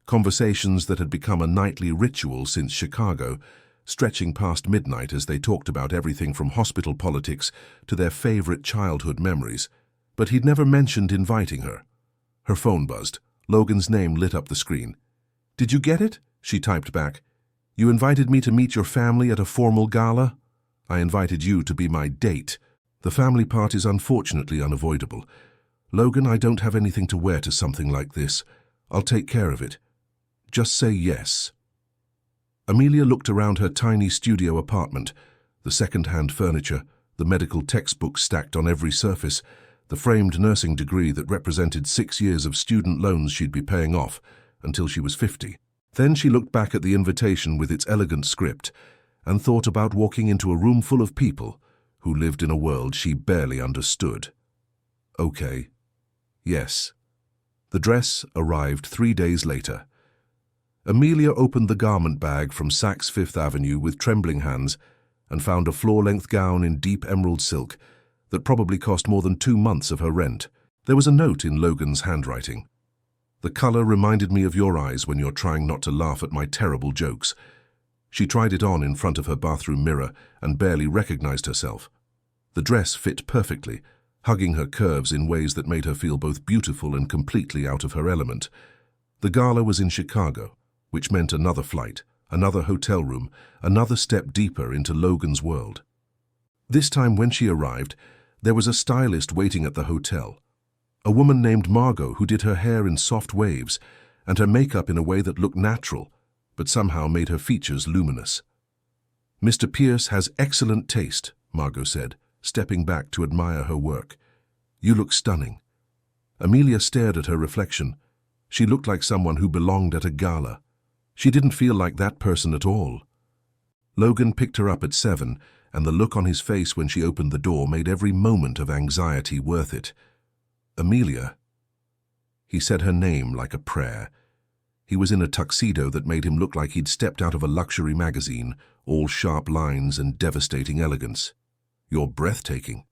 conversations that had become a nightly ritual since Chicago, stretching past midnight as they talked about everything from hospital politics to their favorite childhood memories. But he'd never mentioned inviting her. Her phone buzzed. Logan's name lit up the screen. Did you get it? She typed back. You invited me to meet your family at a formal gala? I invited you to be my date. The family part is unfortunately unavoidable. Logan, I don't have anything to wear to something like this. I'll take care of it. Just say yes. Amelia looked around her tiny studio apartment, the second-hand furniture, the medical textbooks stacked on every surface, the framed nursing degree that represented 6 years of student loans she'd be paying off until she was 50. Then she looked back at the invitation with its elegant script and thought about walking into a room full of people who lived in a world she barely understood. Okay. Yes. The dress arrived 3 days later. Amelia opened the garment bag from Saks Fifth Avenue with trembling hands and found a floor-length gown in deep emerald silk that probably cost more than 2 months of her rent. There was a note in Logan's handwriting. The color reminded me of your eyes when you're trying not to laugh at my terrible jokes. She tried it on in front of her bathroom mirror and barely recognized herself. The dress fit perfectly, hugging her curves in ways that made her feel both beautiful and completely out of her element. The gala was in Chicago, which meant another flight, another hotel room, another step deeper into Logan's world. This time when she arrived, there was a stylist waiting at the hotel. A woman named Margot who did her hair in soft waves and her makeup in a way that looked natural, but somehow made her features luminous. Mr. Pierce has excellent taste, Margot said, stepping back to admire her work. You look stunning. Amelia stared at her reflection. She looked like someone who belonged at a gala. She didn't feel like that person at all. Logan picked her up at 7 and the look on his face when she opened the door made every moment of anxiety worth it. "Amelia." He said her name like a prayer. He was in a tuxedo that made him look like he'd stepped out of a luxury magazine, all sharp lines and devastating elegance. "You're breathtaking.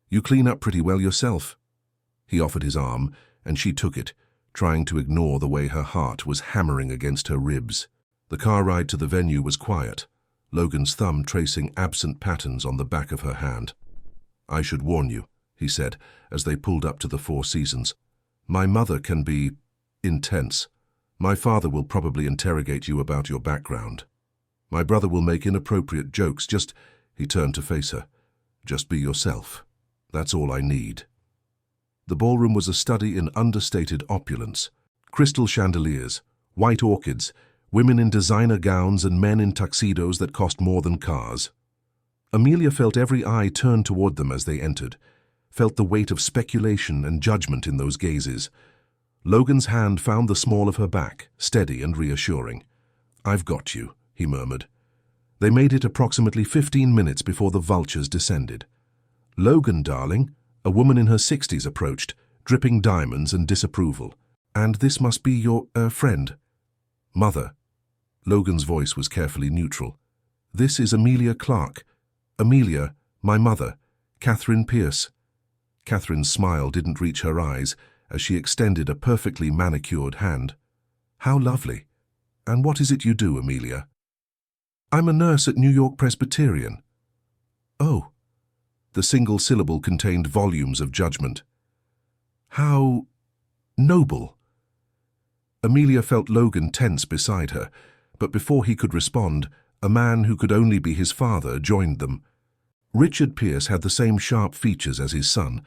You clean up pretty well yourself." He offered his arm, and she took it, trying to ignore the way her heart was hammering against her ribs. The car ride to the venue was quiet, Logan's thumb tracing absent patterns on the back of her hand. "I should warn you," he said, as they pulled up to the Four Seasons. "My mother can be intense. My father will probably interrogate you about your background. My brother will make inappropriate jokes. He turned to face her. "Just be yourself. That's all I need." The ballroom was a study in understated opulence. Crystal chandeliers, white orchids, women in designer gowns and men in tuxedos that cost more than cars. Amelia felt every eye turn toward them as they entered, felt the weight of speculation and judgment in those gazes. Logan's hand found the small of her back, steady and reassuring. "I've got you," he murmured. They made it approximately 15 minutes before the vultures descended. "Logan, darling," a woman in her 60s approached, dripping diamonds and disapproval. "And this must be your, friend." "Mother." Logan's voice was carefully neutral. "This is Amelia Clark. Amelia, my mother, Catherine Pierce." Catherine's smile didn't reach her eyes as she extended a perfectly manicured hand. "How lovely. And what is it you do, Amelia?" "I'm a nurse at New York Presbyterian." "Oh." The single syllable contained volumes of judgment. "How noble." Amelia felt Logan tense beside her, but before he could respond, a man who could only be his father joined them. Richard Pierce had the same sharp features as his son,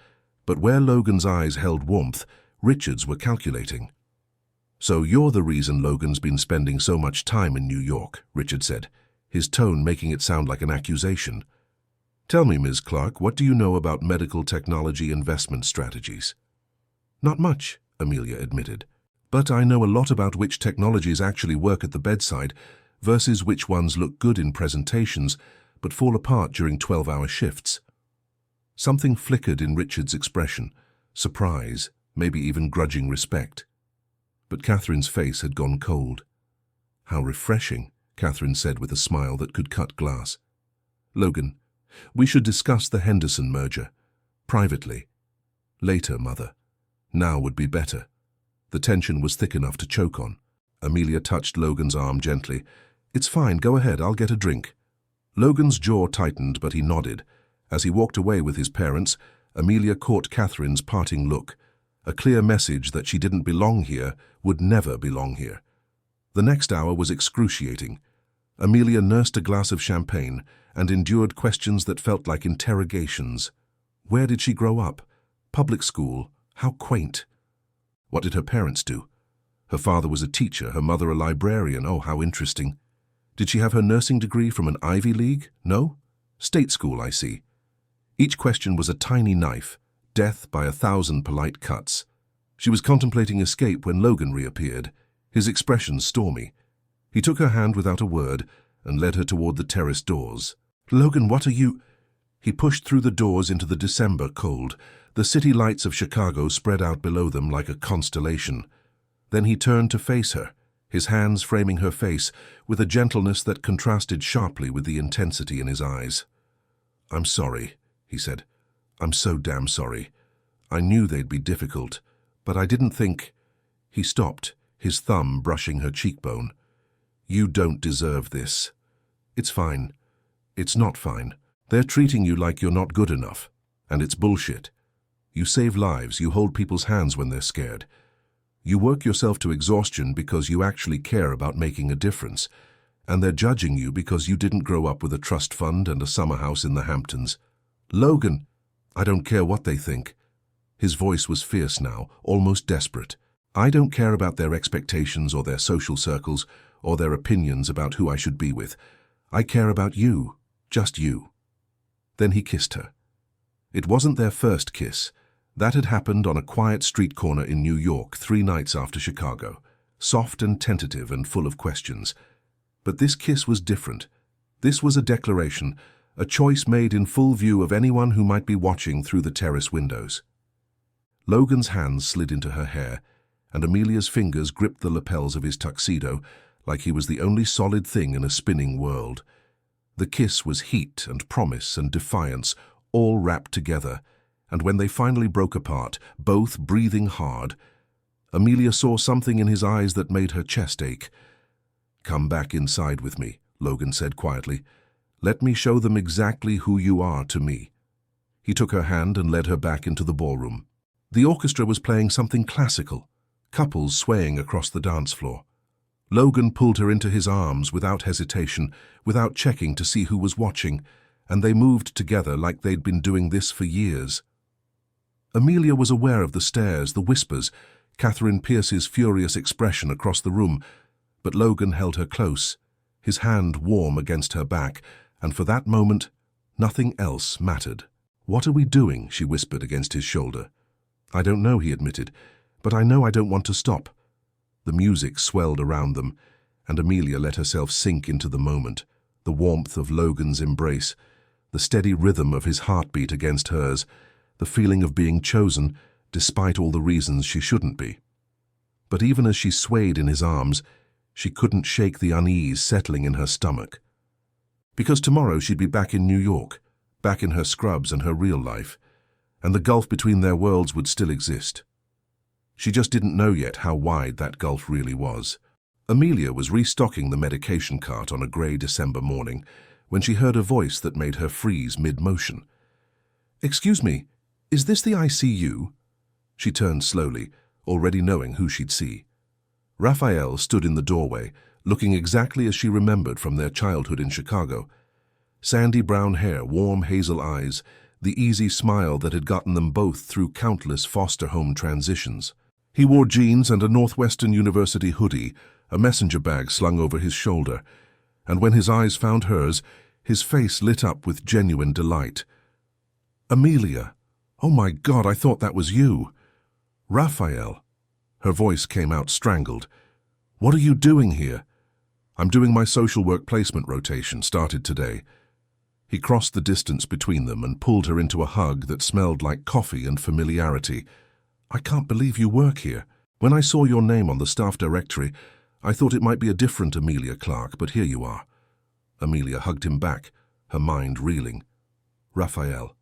but where Logan's eyes held warmth, Richard's were calculating. "So you're the reason Logan's been spending so much time in New York," Richard said, his tone making it sound like an accusation. "Tell me, Ms. Clark, what do you know about medical technology investment strategies?" "Not much," Amelia admitted, "but I know a lot about which technologies actually work at the bedside versus which ones look good in presentations but fall apart during 12-hour shifts." Something flickered in Richard's expression, surprise, maybe even grudging respect. But Catherine's face had gone cold. "How refreshing," Catherine said with a smile that could cut glass. "Logan, we should discuss the Henderson merger. Privately. Later, Mother. Now would be better." The tension was thick enough to choke on. Amelia touched Logan's arm gently. "It's fine, go ahead, I'll get a drink." Logan's jaw tightened, but he nodded. As he walked away with his parents, Amelia caught Catherine's parting look, a clear message that she didn't belong here, would never belong here. The next hour was excruciating. Amelia nursed a glass of champagne and endured questions that felt like interrogations. Where did she grow up? Public school? How quaint. What did her parents do? Her father was a teacher, her mother a librarian. Oh, how interesting. Did she have her nursing degree from an Ivy League? No? State school, I see. Each question was a tiny knife, death by 1,000 polite cuts. She was contemplating escape when Logan reappeared, his expression stormy. He took her hand without a word and led her toward the terrace doors. "Logan, what are you—" He pushed through the doors into the December cold. The city lights of Chicago spread out below them like a constellation. Then he turned to face her, his hands framing her face with a gentleness that contrasted sharply with the intensity in his eyes. "I'm sorry," he said. "I'm so damn sorry. I knew they'd be difficult, but I didn't think—" He stopped, his thumb brushing her cheekbone. "You don't deserve this." "It's fine." "It's not fine. They're treating you like you're not good enough. And it's bullshit. You save lives, you hold people's hands when they're scared. You work yourself to exhaustion because you actually care about making a difference. And they're judging you because you didn't grow up with a trust fund and a summer house in the Hamptons. Logan, I don't care what they think." His voice was fierce now, almost desperate. "I don't care about their expectations or their social circles or their opinions about who I should be with. I care about you, just you." Then he kissed her. It wasn't their first kiss. That had happened on a quiet street corner in New York 3 nights after Chicago, soft and tentative and full of questions. But this kiss was different. This was a declaration, a choice made in full view of anyone who might be watching through the terrace windows. Logan's hands slid into her hair, and Amelia's fingers gripped the lapels of his tuxedo like he was the only solid thing in a spinning world. The kiss was heat and promise and defiance, all wrapped together, and when they finally broke apart, both breathing hard, Amelia saw something in his eyes that made her chest ache. "Come back inside with me," Logan said quietly. "Let me show them exactly who you are to me." He took her hand and led her back into the ballroom. The orchestra was playing something classical, couples swaying across the dance floor. Logan pulled her into his arms without hesitation, without checking to see who was watching, and they moved together like they'd been doing this for years. Amelia was aware of the stares, the whispers, Catherine Pierce's furious expression across the room, but Logan held her close, his hand warm against her back, and for that moment, nothing else mattered. "What are we doing?" she whispered against his shoulder. "I don't know," he admitted, "but I know I don't want to stop." The music swelled around them, and Amelia let herself sink into the moment, the warmth of Logan's embrace, the steady rhythm of his heartbeat against hers, the feeling of being chosen, despite all the reasons she shouldn't be. But even as she swayed in his arms, she couldn't shake the unease settling in her stomach. Because tomorrow she'd be back in New York, back in her scrubs and her real life, and the gulf between their worlds would still exist. She just didn't know yet how wide that gulf really was. Amelia was restocking the medication cart on a grey December morning when she heard a voice that made her freeze mid-motion. "Excuse me, is this the ICU?" She turned slowly, already knowing who she'd see. Raphael stood in the doorway, looking exactly as she remembered from their childhood in Chicago. Sandy brown hair, warm hazel eyes, the easy smile that had gotten them both through countless foster home transitions. He wore jeans and a Northwestern University hoodie, a messenger bag slung over his shoulder, and when his eyes found hers, his face lit up with genuine delight. "Amelia! Oh my God, I thought that was you!" "Raphael!" Her voice came out strangled. "What are you doing here?" "I'm doing my social work placement rotation, started today." He crossed the distance between them and pulled her into a hug that smelled like coffee and familiarity. "I can't believe you work here. When I saw your name on the staff directory, I thought it might be a different Amelia Clark, but here you are." Amelia hugged him back, her mind reeling. Raphael.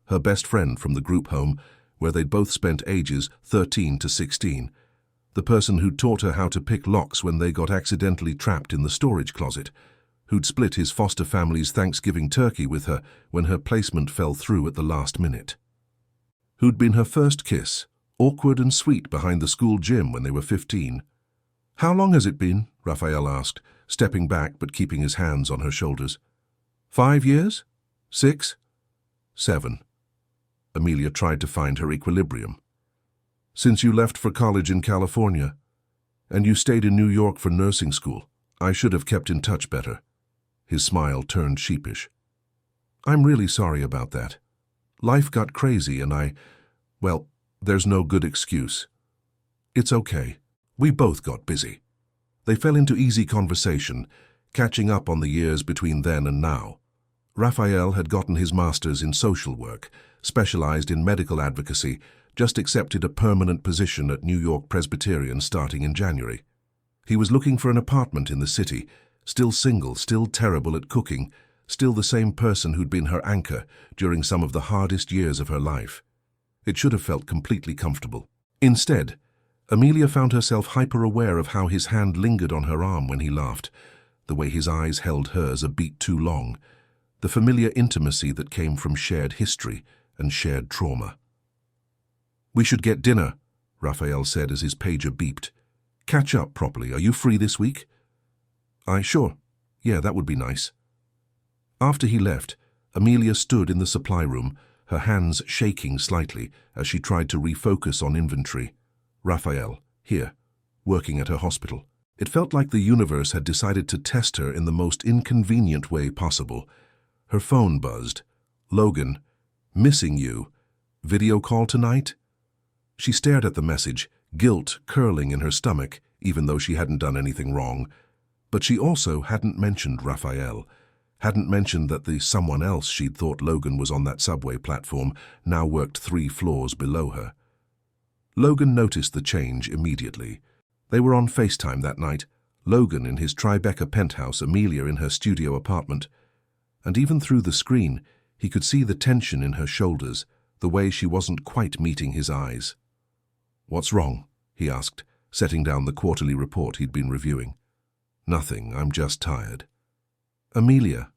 Her best friend from the group home, where they'd both spent ages 13 to 16. The person who'd taught her how to pick locks when they got accidentally trapped in the storage closet. Who'd split his foster family's Thanksgiving turkey with her when her placement fell through at the last minute. Who'd been her first kiss, awkward and sweet behind the school gym when they were 15. "How long has it been?" Raphael asked, stepping back but keeping his hands on her shoulders. 5 years? 6? 7. Amelia tried to find her equilibrium. "Since you left for college in California, and you stayed in New York for nursing school, I should have kept in touch better." His smile turned sheepish. "I'm really sorry about that. Life got crazy and well, there's no good excuse." "It's okay. We both got busy." They fell into easy conversation, catching up on the years between then and now. Raphael had gotten his master's in social work, specialized in medical advocacy, just accepted a permanent position at New York Presbyterian starting in January. He was looking for an apartment in the city, still single, still terrible at cooking, still the same person who'd been her anchor during some of the hardest years of her life. It should have felt completely comfortable. Instead, Amelia found herself hyper-aware of how his hand lingered on her arm when he laughed, the way his eyes held hers a beat too long, the familiar intimacy that came from shared history and shared trauma. "We should get dinner," Raphael said as his pager beeped. "Catch up properly. Are you free this week?" Sure. Yeah, that would be nice." After he left, Amelia stood in the supply room, her hands shaking slightly as she tried to refocus on inventory. Raphael, here, working at her hospital. It felt like the universe had decided to test her in the most inconvenient way possible. Her phone buzzed. "Logan, missing you. Video call tonight?" She stared at the message, guilt curling in her stomach, even though she hadn't done anything wrong. But she also hadn't mentioned Raphael, Hadn't mentioned that the someone else she'd thought Logan was on that subway platform now worked 3 floors below her. Logan noticed the change immediately. They were on FaceTime that night, Logan in his Tribeca penthouse, Amelia in her studio apartment. And even through the screen, he could see the tension in her shoulders, the way she wasn't quite meeting his eyes. "What's wrong?" he asked, setting down the quarterly report he'd been reviewing. "Nothing, I'm just tired." "Amelia,"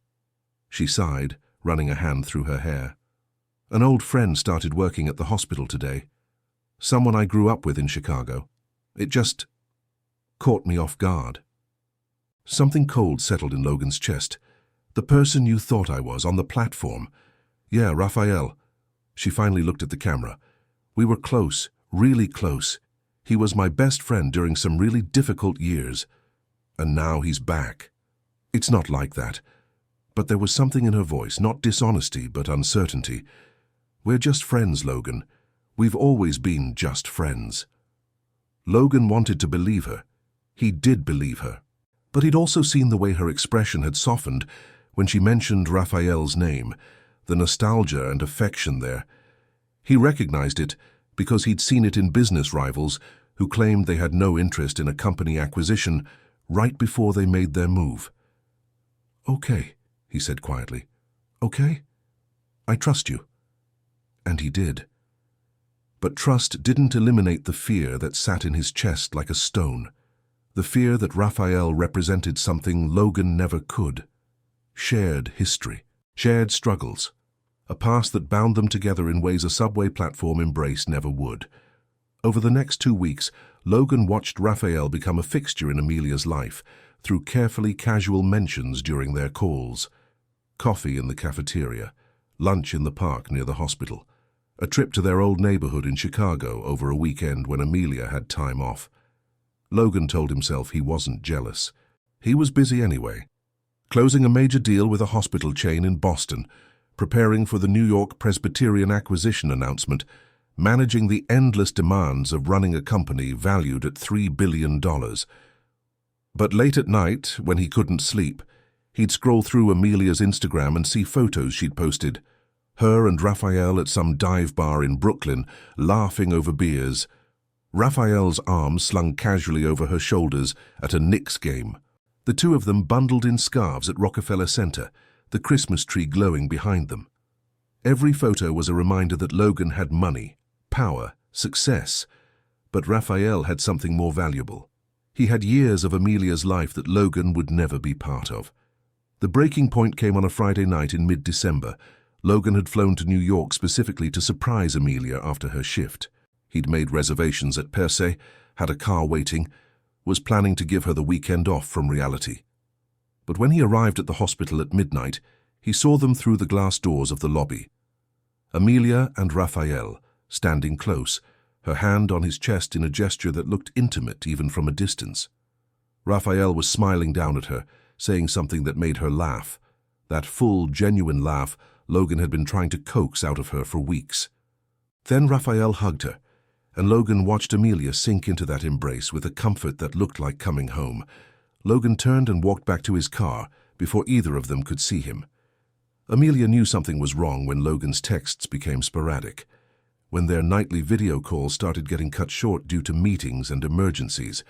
she sighed, running a hand through her hair. "An old friend started working at the hospital today. Someone I grew up with in Chicago. It just caught me off guard." Something cold settled in Logan's chest. "The person you thought I was, on the platform. Yeah, Raphael." She finally looked at the camera. "We were close, really close. He was my best friend during some really difficult years. And now he's back." "It's not like that." But there was something in her voice, not dishonesty, but uncertainty. "We're just friends, Logan. We've always been just friends." Logan wanted to believe her. He did believe her. But he'd also seen the way her expression had softened when she mentioned Raphael's name, the nostalgia and affection there. He recognized it because he'd seen it in business rivals who claimed they had no interest in a company acquisition right before they made their move. "Okay," he said quietly. "Okay? I trust you." And he did. But trust didn't eliminate the fear that sat in his chest like a stone. The fear that Raphael represented something Logan never could. Shared history, shared struggles, a past that bound them together in ways a subway platform embrace never would. Over the next 2 weeks, Logan watched Raphael become a fixture in Amelia's life through carefully casual mentions during their calls. Coffee in the cafeteria, lunch in the park near the hospital, a trip to their old neighborhood in Chicago over a weekend when Amelia had time off. Logan told himself he wasn't jealous. He was busy anyway, closing a major deal with a hospital chain in Boston, preparing for the New York Presbyterian acquisition announcement, managing the endless demands of running a company valued at $3 billion. But late at night, when he couldn't sleep, he'd scroll through Amelia's Instagram and see photos she'd posted. Her and Raphael at some dive bar in Brooklyn, laughing over beers. Raphael's arms slung casually over her shoulders at a Knicks game. The two of them bundled in scarves at Rockefeller Center, the Christmas tree glowing behind them. Every photo was a reminder that Logan had money, power, success, but Raphael had something more valuable. He had years of Amelia's life that Logan would never be part of. The breaking point came on a Friday night in mid-December. Logan had flown to New York specifically to surprise Amelia after her shift. He'd made reservations at Perse, had a car waiting, was planning to give her the weekend off from reality. But when he arrived at the hospital at midnight, he saw them through the glass doors of the lobby. Amelia and Raphael, standing close, her hand on his chest in a gesture that looked intimate even from a distance. Raphael was smiling down at her, saying something that made her laugh, that full, genuine laugh Logan had been trying to coax out of her for weeks. Then Raphael hugged her, and Logan watched Amelia sink into that embrace with a comfort that looked like coming home. Logan turned and walked back to his car before either of them could see him. Amelia knew something was wrong when Logan's texts became sporadic, when their nightly video calls started getting cut short due to meetings and emergencies,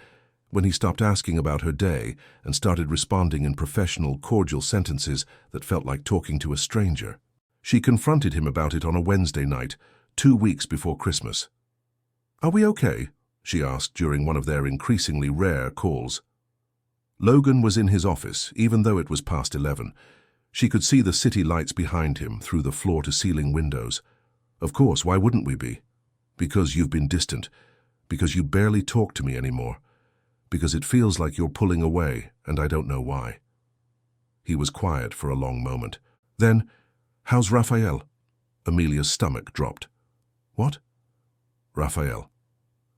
when he stopped asking about her day and started responding in professional, cordial sentences that felt like talking to a stranger. She confronted him about it on a Wednesday night, 2 weeks before Christmas. "Are we okay?" she asked during one of their increasingly rare calls. Logan was in his office, even though it was past 11. She could see the city lights behind him through the floor-to-ceiling windows. "Of course, why wouldn't we be? Because you've been distant. Because you barely talk to me anymore. Because it feels like you're pulling away, and I don't know why." He was quiet for a long moment. Then, "How's Raphael?" Amelia's stomach dropped. "What?" "Raphael.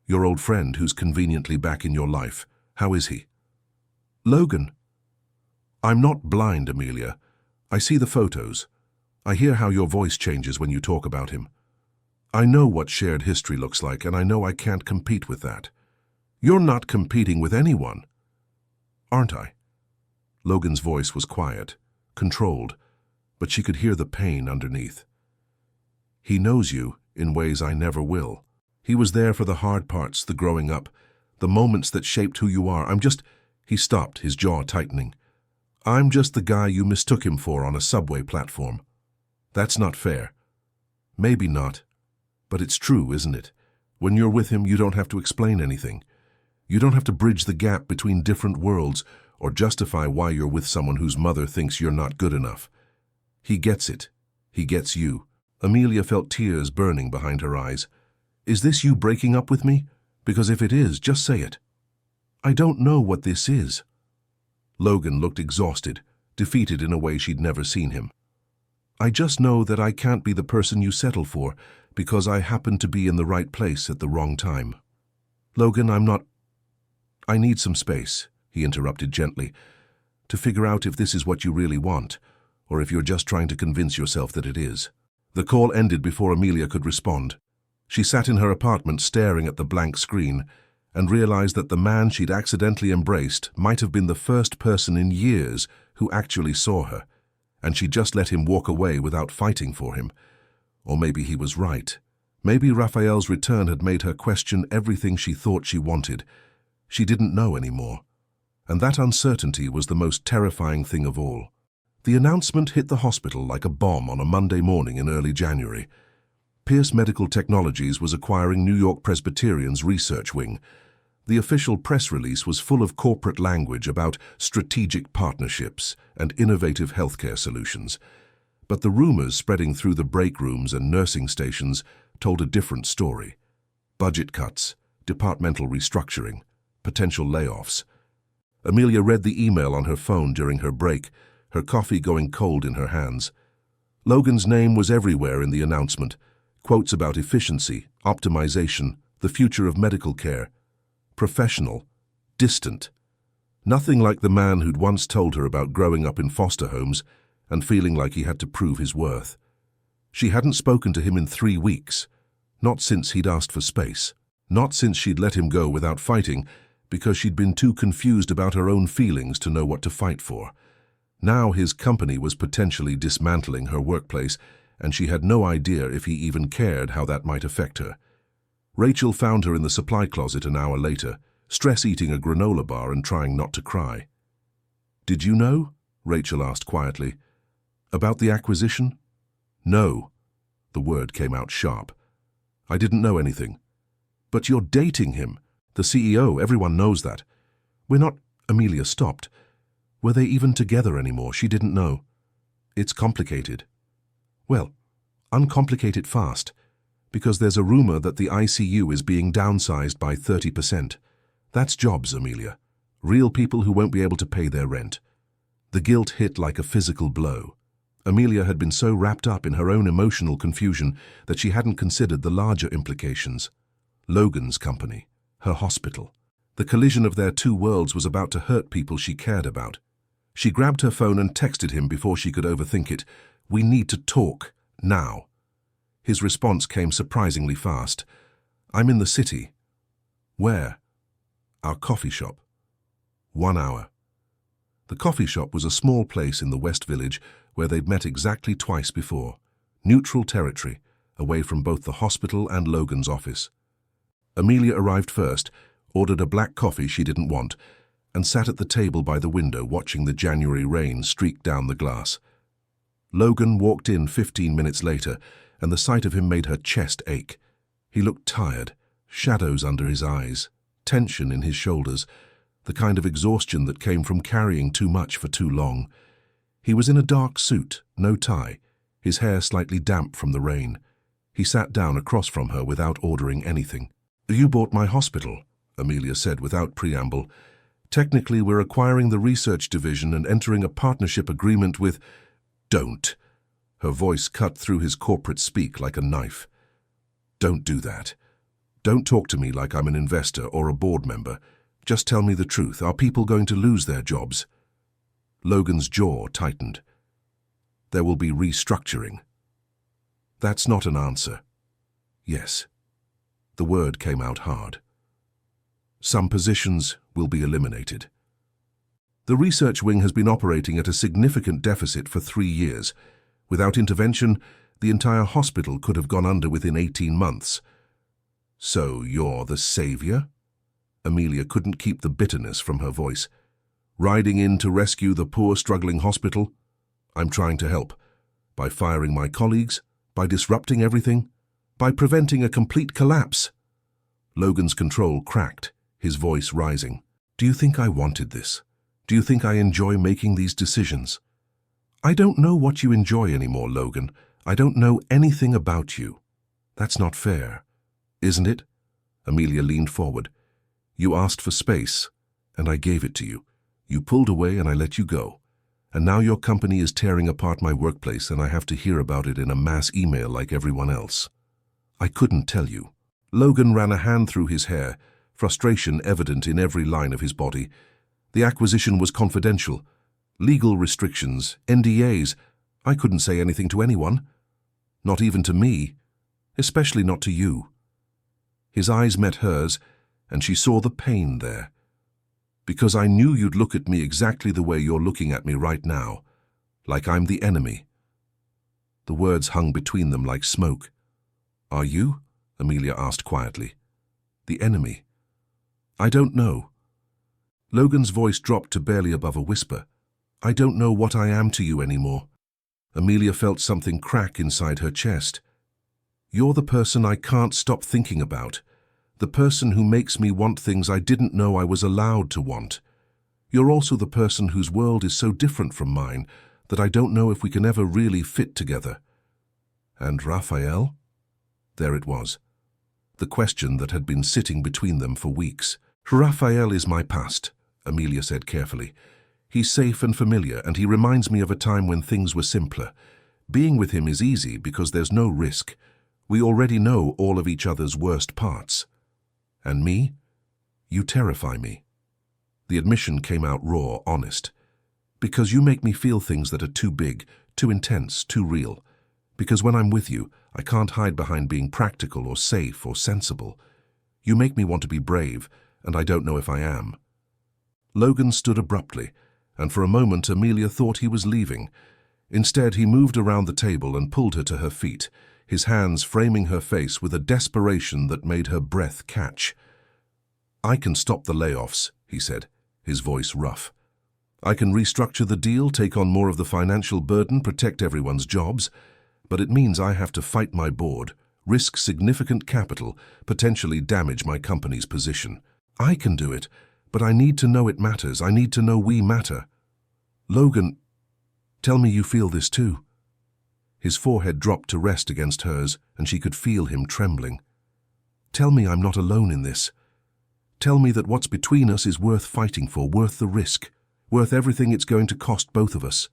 Your old friend who's conveniently back in your life. How is he?" "Logan." "I'm not blind, Amelia. I see the photos. I hear how your voice changes when you talk about him. I know what shared history looks like, and I know I can't compete with that." "You're not competing with anyone." "Aren't I?" Logan's voice was quiet, controlled, but she could hear the pain underneath. He knows you in ways I never will. He was there for the hard parts, the growing up, the moments that shaped who you are. He stopped, his jaw tightening. I'm just the guy you mistook him for on a subway platform. That's not fair. Maybe not, but it's true, isn't it? When you're with him, you don't have to explain anything. You don't have to bridge the gap between different worlds or justify why you're with someone whose mother thinks you're not good enough. He gets it. He gets you. Amelia felt tears burning behind her eyes. Is this you breaking up with me? Because if it is, just say it. I don't know what this is. Logan looked exhausted, defeated in a way she'd never seen him. I just know that I can't be the person you settle for because I happen to be in the right place at the wrong time. Logan, I need some space, he interrupted gently, to figure out if this is what you really want, or if you're just trying to convince yourself that it is. The call ended before Amelia could respond. She sat in her apartment staring at the blank screen and realized that the man she'd accidentally embraced might have been the first person in years who actually saw her, and she just let him walk away without fighting for him. Or maybe he was right. Maybe Raphael's return had made her question everything she thought she wanted. She didn't know anymore. And that uncertainty was the most terrifying thing of all. The announcement hit the hospital like a bomb on a Monday morning in early January. Pierce Medical Technologies was acquiring New York Presbyterian's research wing. The official press release was full of corporate language about strategic partnerships and innovative healthcare solutions. But the rumors spreading through the break rooms and nursing stations told a different story. Budget cuts, departmental restructuring, potential layoffs. Amelia read the email on her phone during her break, her coffee going cold in her hands. Logan's name was everywhere in the announcement. Quotes about efficiency, optimization, the future of medical care. Professional, distant. Nothing like the man who'd once told her about growing up in foster homes and feeling like he had to prove his worth. She hadn't spoken to him in 3 weeks, not since he'd asked for space, not since she'd let him go without fighting, because she'd been too confused about her own feelings to know what to fight for. Now his company was potentially dismantling her workplace, and she had no idea if he even cared how that might affect her. Rachel found her in the supply closet an hour later, stress-eating a granola bar and trying not to cry. "Did you know?" Rachel asked quietly. "About the acquisition?" "No." The word came out sharp. "I didn't know anything." "But you're dating him. The CEO, everyone knows that." "We're not—" Amelia stopped. Were they even together anymore? She didn't know. "It's complicated." "Well, uncomplicate it fast, because there's a rumor that the ICU is being downsized by 30%. That's jobs, Amelia. Real people who won't be able to pay their rent." The guilt hit like a physical blow. Amelia had been so wrapped up in her own emotional confusion that she hadn't considered the larger implications. Logan's company, her hospital. The collision of their two worlds was about to hurt people she cared about. She grabbed her phone and texted him before she could overthink it. "We need to talk, now." His response came surprisingly fast. "I'm in the city." "Where?" "Our coffee shop." 1 hour. The coffee shop was a small place in the West Village where they'd met exactly twice before. Neutral territory, away from both the hospital and Logan's office. Amelia arrived first, ordered a black coffee she didn't want, and sat at the table by the window watching the January rain streak down the glass. Logan walked in 15 minutes later, and the sight of him made her chest ache. He looked tired, shadows under his eyes, tension in his shoulders, the kind of exhaustion that came from carrying too much for too long. He was in a dark suit, no tie, his hair slightly damp from the rain. He sat down across from her without ordering anything. "You bought my hospital," Amelia said without preamble. "Technically, we're acquiring the research division and entering a partnership agreement with—" "Don't." Her voice cut through his corporate speak like a knife. "Don't do that. Don't talk to me like I'm an investor or a board member. Just tell me the truth. Are people going to lose their jobs?" Logan's jaw tightened. "There will be restructuring." "That's not an answer." "Yes." The word came out hard. "Some positions will be eliminated." The research wing has been operating at a significant deficit for 3 years. Without intervention, the entire hospital could have gone under within 18 months. So you're the savior? Amelia couldn't keep the bitterness from her voice. Riding in to rescue the poor, struggling hospital? I'm trying to help. By firing my colleagues, by disrupting everything, by preventing a complete collapse. Logan's control cracked, his voice rising. Do you think I wanted this? Do you think I enjoy making these decisions? I don't know what you enjoy anymore, Logan. I don't know anything about you. That's not fair, isn't it? Amelia leaned forward. You asked for space, and I gave it to you. You pulled away and I let you go. And now your company is tearing apart my workplace and I have to hear about it in a mass email like everyone else. I couldn't tell you. Logan ran a hand through his hair, frustration evident in every line of his body. The acquisition was confidential. Legal restrictions, NDAs. I couldn't say anything to anyone. Not even to me. Especially not to you. His eyes met hers, and she saw the pain there. Because I knew you'd look at me exactly the way you're looking at me right now, like I'm the enemy. The words hung between them like smoke. Are you? Amelia asked quietly. The enemy? I don't know. Logan's voice dropped to barely above a whisper. I don't know what I am to you anymore. Amelia felt something crack inside her chest. You're the person I can't stop thinking about. The person who makes me want things I didn't know I was allowed to want. You're also the person whose world is so different from mine that I don't know if we can ever really fit together. And Raphael? There it was. The question that had been sitting between them for weeks. Raphael is my past, Amelia said carefully. He's safe and familiar, and he reminds me of a time when things were simpler. Being with him is easy because there's no risk. We already know all of each other's worst parts. And me? You terrify me. The admission came out raw, honest. Because you make me feel things that are too big, too intense, too real. Because when I'm with you, I can't hide behind being practical or safe or sensible. You make me want to be brave, and I don't know if I am. Logan stood abruptly, and for a moment Amelia thought he was leaving. Instead, he moved around the table and pulled her to her feet, his hands framing her face with a desperation that made her breath catch. I can stop the layoffs, he said, his voice rough. I can restructure the deal, take on more of the financial burden, protect everyone's jobs, but it means I have to fight my board, risk significant capital, potentially damage my company's position. I can do it, but I need to know it matters. I need to know we matter. Logan, tell me you feel this too. His forehead dropped to rest against hers, and she could feel him trembling. Tell me I'm not alone in this. Tell me that what's between us is worth fighting for, worth the risk, worth everything it's going to cost both of us.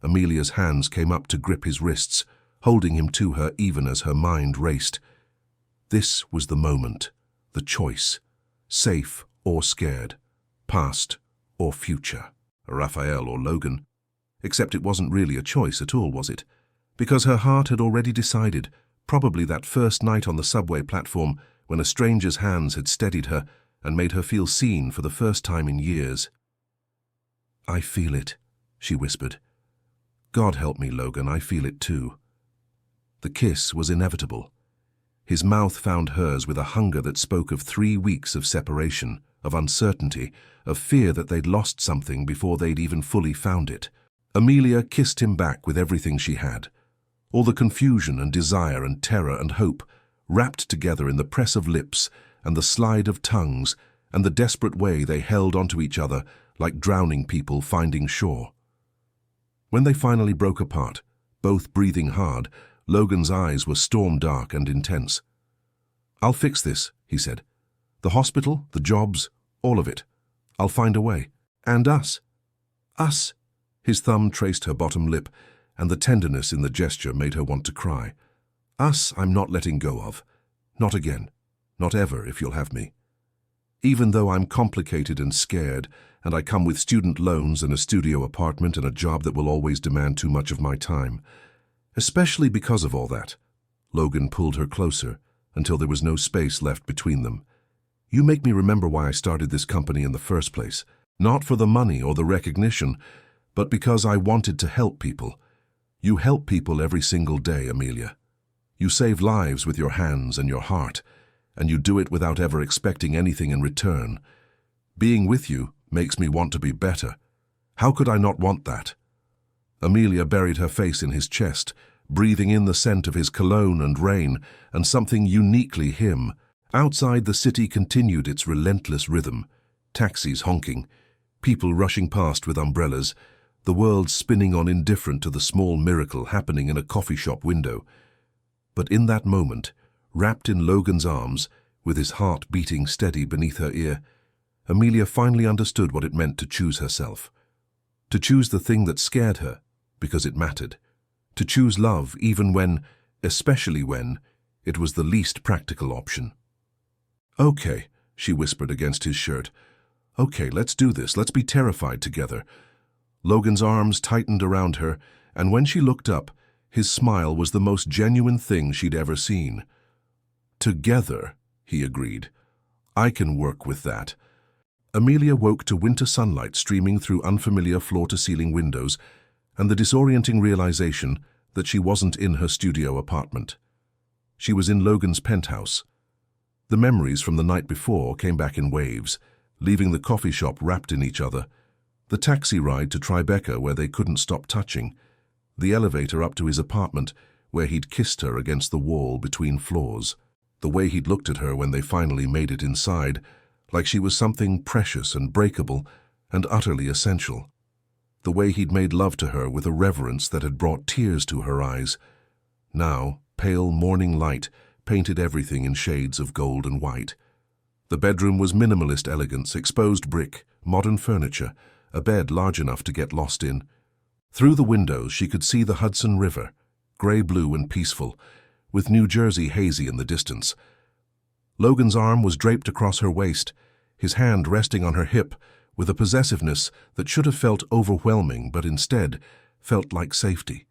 Amelia's hands came up to grip his wrists, holding him to her even as her mind raced. This was the moment, the choice, safe or scared, past or future, Raphael or Logan. Except it wasn't really a choice at all, was it? Because her heart had already decided, probably that first night on the subway platform when a stranger's hands had steadied her and made her feel seen for the first time in years. I feel it, she whispered. God help me, Logan, I feel it too. The kiss was inevitable. His mouth found hers with a hunger that spoke of 3 weeks of separation, of uncertainty, of fear that they'd lost something before they'd even fully found it. Amelia kissed him back with everything she had. All the confusion and desire and terror and hope, wrapped together in the press of lips and the slide of tongues and the desperate way they held onto each other like drowning people finding shore. When they finally broke apart, both breathing hard, Logan's eyes were storm-dark and intense. I'll fix this, he said. The hospital, the jobs, all of it. I'll find a way. And us. Us. His thumb traced her bottom lip, and the tenderness in the gesture made her want to cry. Us I'm not letting go of. Not again. Not ever, if you'll have me. Even though I'm complicated and scared, and I come with student loans and a studio apartment and a job that will always demand too much of my time. Especially because of all that. Logan pulled her closer, until there was no space left between them. You make me remember why I started this company in the first place. Not for the money or the recognition, but because I wanted to help people. You help people every single day, Amelia. You save lives with your hands and your heart, and you do it without ever expecting anything in return. Being with you makes me want to be better. How could I not want that? Amelia buried her face in his chest, breathing in the scent of his cologne and rain, and something uniquely him. Outside, the city continued its relentless rhythm. Taxis honking, people rushing past with umbrellas, the world spinning on indifferent to the small miracle happening in a coffee shop window. But in that moment, wrapped in Logan's arms, with his heart beating steady beneath her ear, Amelia finally understood what it meant to choose herself. To choose the thing that scared her, because it mattered. To choose love even when, especially when, it was the least practical option. "Okay," she whispered against his shirt. "Okay, let's do this. Let's be terrified together." Logan's arms tightened around her, and when she looked up, his smile was the most genuine thing she'd ever seen. "Together," he agreed. "I can work with that." Amelia woke to winter sunlight streaming through unfamiliar floor-to-ceiling windows and the disorienting realization that she wasn't in her studio apartment. She was in Logan's penthouse. The memories from the night before came back in waves, leaving the coffee shop wrapped in each other, the taxi ride to Tribeca where they couldn't stop touching, the elevator up to his apartment where he'd kissed her against the wall between floors, the way he'd looked at her when they finally made it inside, like she was something precious and breakable and utterly essential. The way he'd made love to her with a reverence that had brought tears to her eyes. Now, pale morning light painted everything in shades of gold and white. The bedroom was minimalist elegance, exposed brick, modern furniture, a bed large enough to get lost in. Through the windows she could see the Hudson River, grey-blue and peaceful, with New Jersey hazy in the distance. Logan's arm was draped across her waist, his hand resting on her hip, with a possessiveness that should have felt overwhelming but instead felt like safety.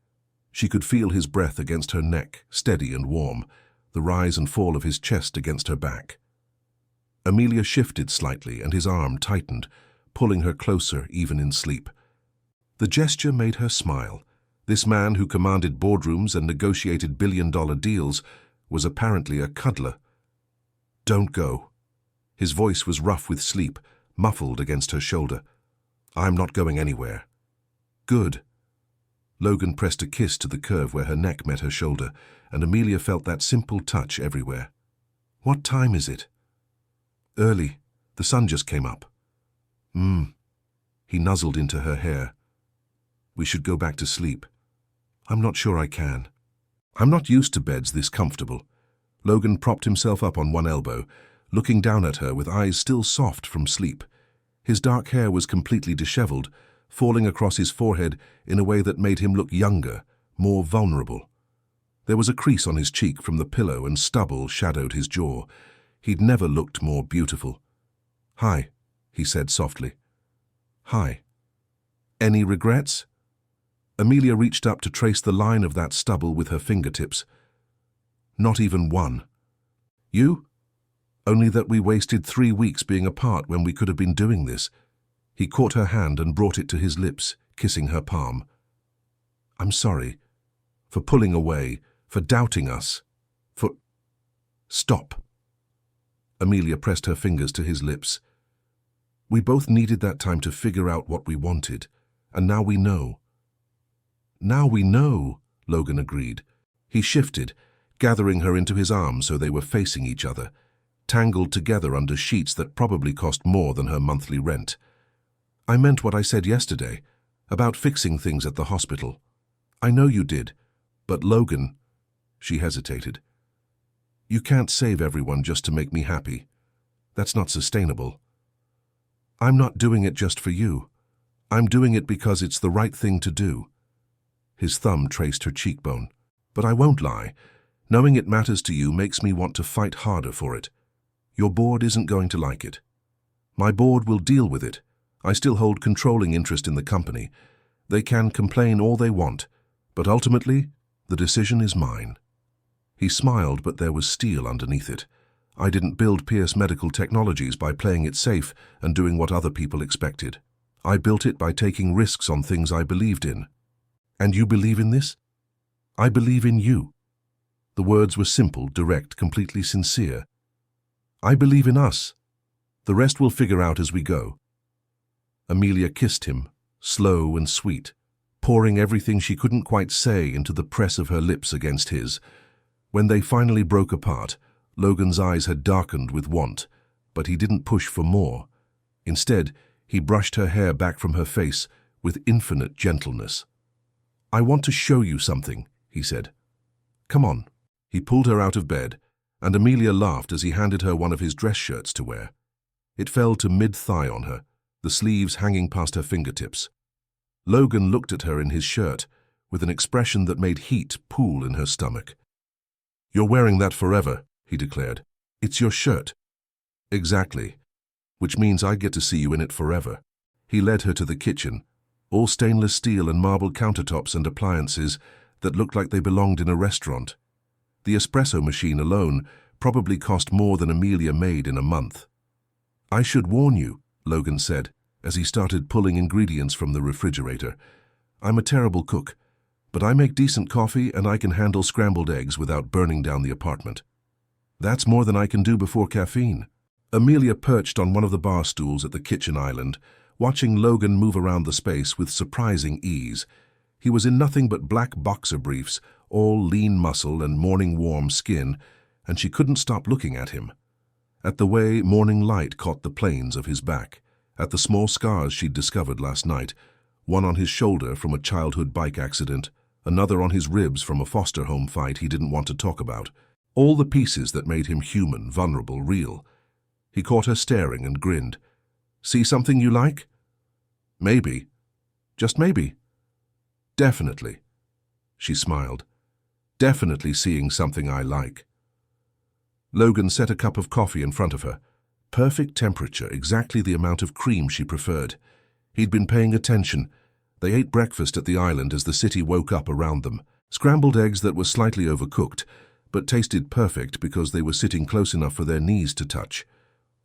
She could feel his breath against her neck, steady and warm, the rise and fall of his chest against her back. Amelia shifted slightly and his arm tightened, pulling her closer even in sleep. The gesture made her smile. This man who commanded boardrooms and negotiated billion-dollar deals was apparently a cuddler. "Don't go." His voice was rough with sleep, muffled against her shoulder. "I'm not going anywhere." "Good." Logan pressed a kiss to the curve where her neck met her shoulder, and Amelia felt that simple touch everywhere. "What time is it?" "Early. The sun just came up." He nuzzled into her hair. "We should go back to sleep." "I'm not sure I can." "I'm not used to beds this comfortable." Logan propped himself up on one elbow, looking down at her with eyes still soft from sleep. His dark hair was completely disheveled, falling across his forehead in a way that made him look younger, more vulnerable. There was a crease on his cheek from the pillow and stubble shadowed his jaw. He'd never looked more beautiful. "Hi," he said softly. "Hi. Any regrets?" Amelia reached up to trace the line of that stubble with her fingertips. "Not even one." "You?" "Only that we wasted 3 weeks being apart when we could have been doing this." He caught her hand and brought it to his lips, kissing her palm. "I'm sorry. For pulling away, for doubting us, for—" "Stop." Amelia pressed her fingers to his lips. "We both needed that time to figure out what we wanted, and now we know." "Now we know," Logan agreed. He shifted, gathering her into his arms so they were facing each other, tangled together under sheets that probably cost more than her monthly rent. "I meant what I said yesterday, about fixing things at the hospital. I know you did, but Logan—" She hesitated. "You can't save everyone just to make me happy. That's not sustainable. I'm not doing it just for you. I'm doing it because it's the right thing to do." His thumb traced her cheekbone. "But I won't lie. Knowing it matters to you makes me want to fight harder for it. Your board isn't going to like it. My board will deal with it. I still hold controlling interest in the company. They can complain all they want, but ultimately, the decision is mine." He smiled, but there was steel underneath it. "I didn't build Pierce Medical Technologies by playing it safe and doing what other people expected." I built it by taking risks on things I believed in. And you believe in this? I believe in you. The words were simple, direct, completely sincere. I believe in us. The rest we'll figure out as we go. Amelia kissed him, slow and sweet, pouring everything she couldn't quite say into the press of her lips against his. When they finally broke apart, Logan's eyes had darkened with want, but he didn't push for more. Instead, he brushed her hair back from her face with infinite gentleness. I want to show you something, he said. Come on. He pulled her out of bed, and Amelia laughed as he handed her one of his dress shirts to wear. It fell to mid-thigh on her, the sleeves hanging past her fingertips. Logan looked at her in his shirt, with an expression that made heat pool in her stomach. You're wearing that forever, he declared. It's your shirt. Exactly. Which means I get to see you in it forever. He led her to the kitchen, all stainless steel and marble countertops and appliances that looked like they belonged in a restaurant. The espresso machine alone probably cost more than Amelia made in a month. I should warn you, Logan said, as he started pulling ingredients from the refrigerator. I'm a terrible cook, but I make decent coffee and I can handle scrambled eggs without burning down the apartment. That's more than I can do before caffeine. Amelia perched on one of the bar stools at the kitchen island, watching Logan move around the space with surprising ease. He was in nothing but black boxer briefs, all lean muscle and morning-warm skin, and she couldn't stop looking at him. At the way morning light caught the planes of his back, at the small scars she'd discovered last night, one on his shoulder from a childhood bike accident, another on his ribs from a foster home fight he didn't want to talk about. All the pieces that made him human, vulnerable, real. He caught her staring and grinned. See something you like? Maybe. Just maybe. Definitely. She smiled. Definitely seeing something I like. Logan set a cup of coffee in front of her. Perfect temperature, exactly the amount of cream she preferred. He'd been paying attention. They ate breakfast at the island as the city woke up around them. Scrambled eggs that were slightly overcooked, but tasted perfect because they were sitting close enough for their knees to touch.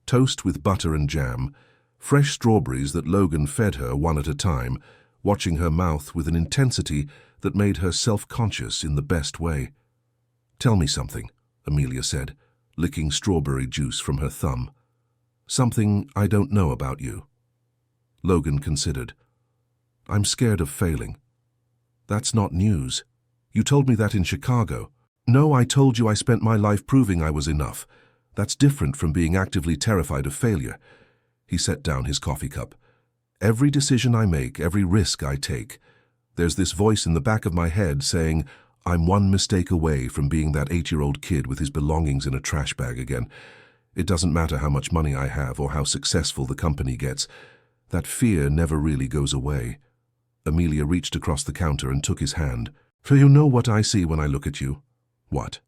Toast with butter and jam, fresh strawberries that Logan fed her one at a time, watching her mouth with an intensity that made her self-conscious in the best way. Tell me something, Amelia said, licking strawberry juice from her thumb. Something I don't know about you. Logan considered. I'm scared of failing. That's not news. You told me that in Chicago. No, I told you I spent my life proving I was enough. That's different from being actively terrified of failure. He set down his coffee cup. Every decision I make, every risk I take, there's this voice in the back of my head saying, I'm one mistake away from being that 8-year-old kid with his belongings in a trash bag again. It doesn't matter how much money I have or how successful the company gets. That fear never really goes away. Amelia reached across the counter and took his hand. For you know what I see when I look at you? What?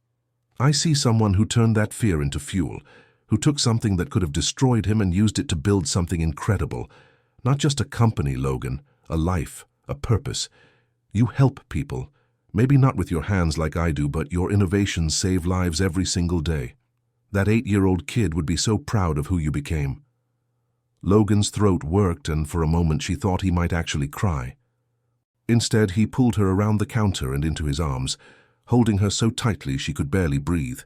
I see someone who turned that fear into fuel, who took something that could have destroyed him and used it to build something incredible. Not just a company, Logan, a life, a purpose. You help people. Maybe not with your hands like I do, but your innovations save lives every single day. That 8-year-old kid would be so proud of who you became. Logan's throat worked, and for a moment she thought he might actually cry. Instead, he pulled her around the counter and into his arms, holding her so tightly she could barely breathe.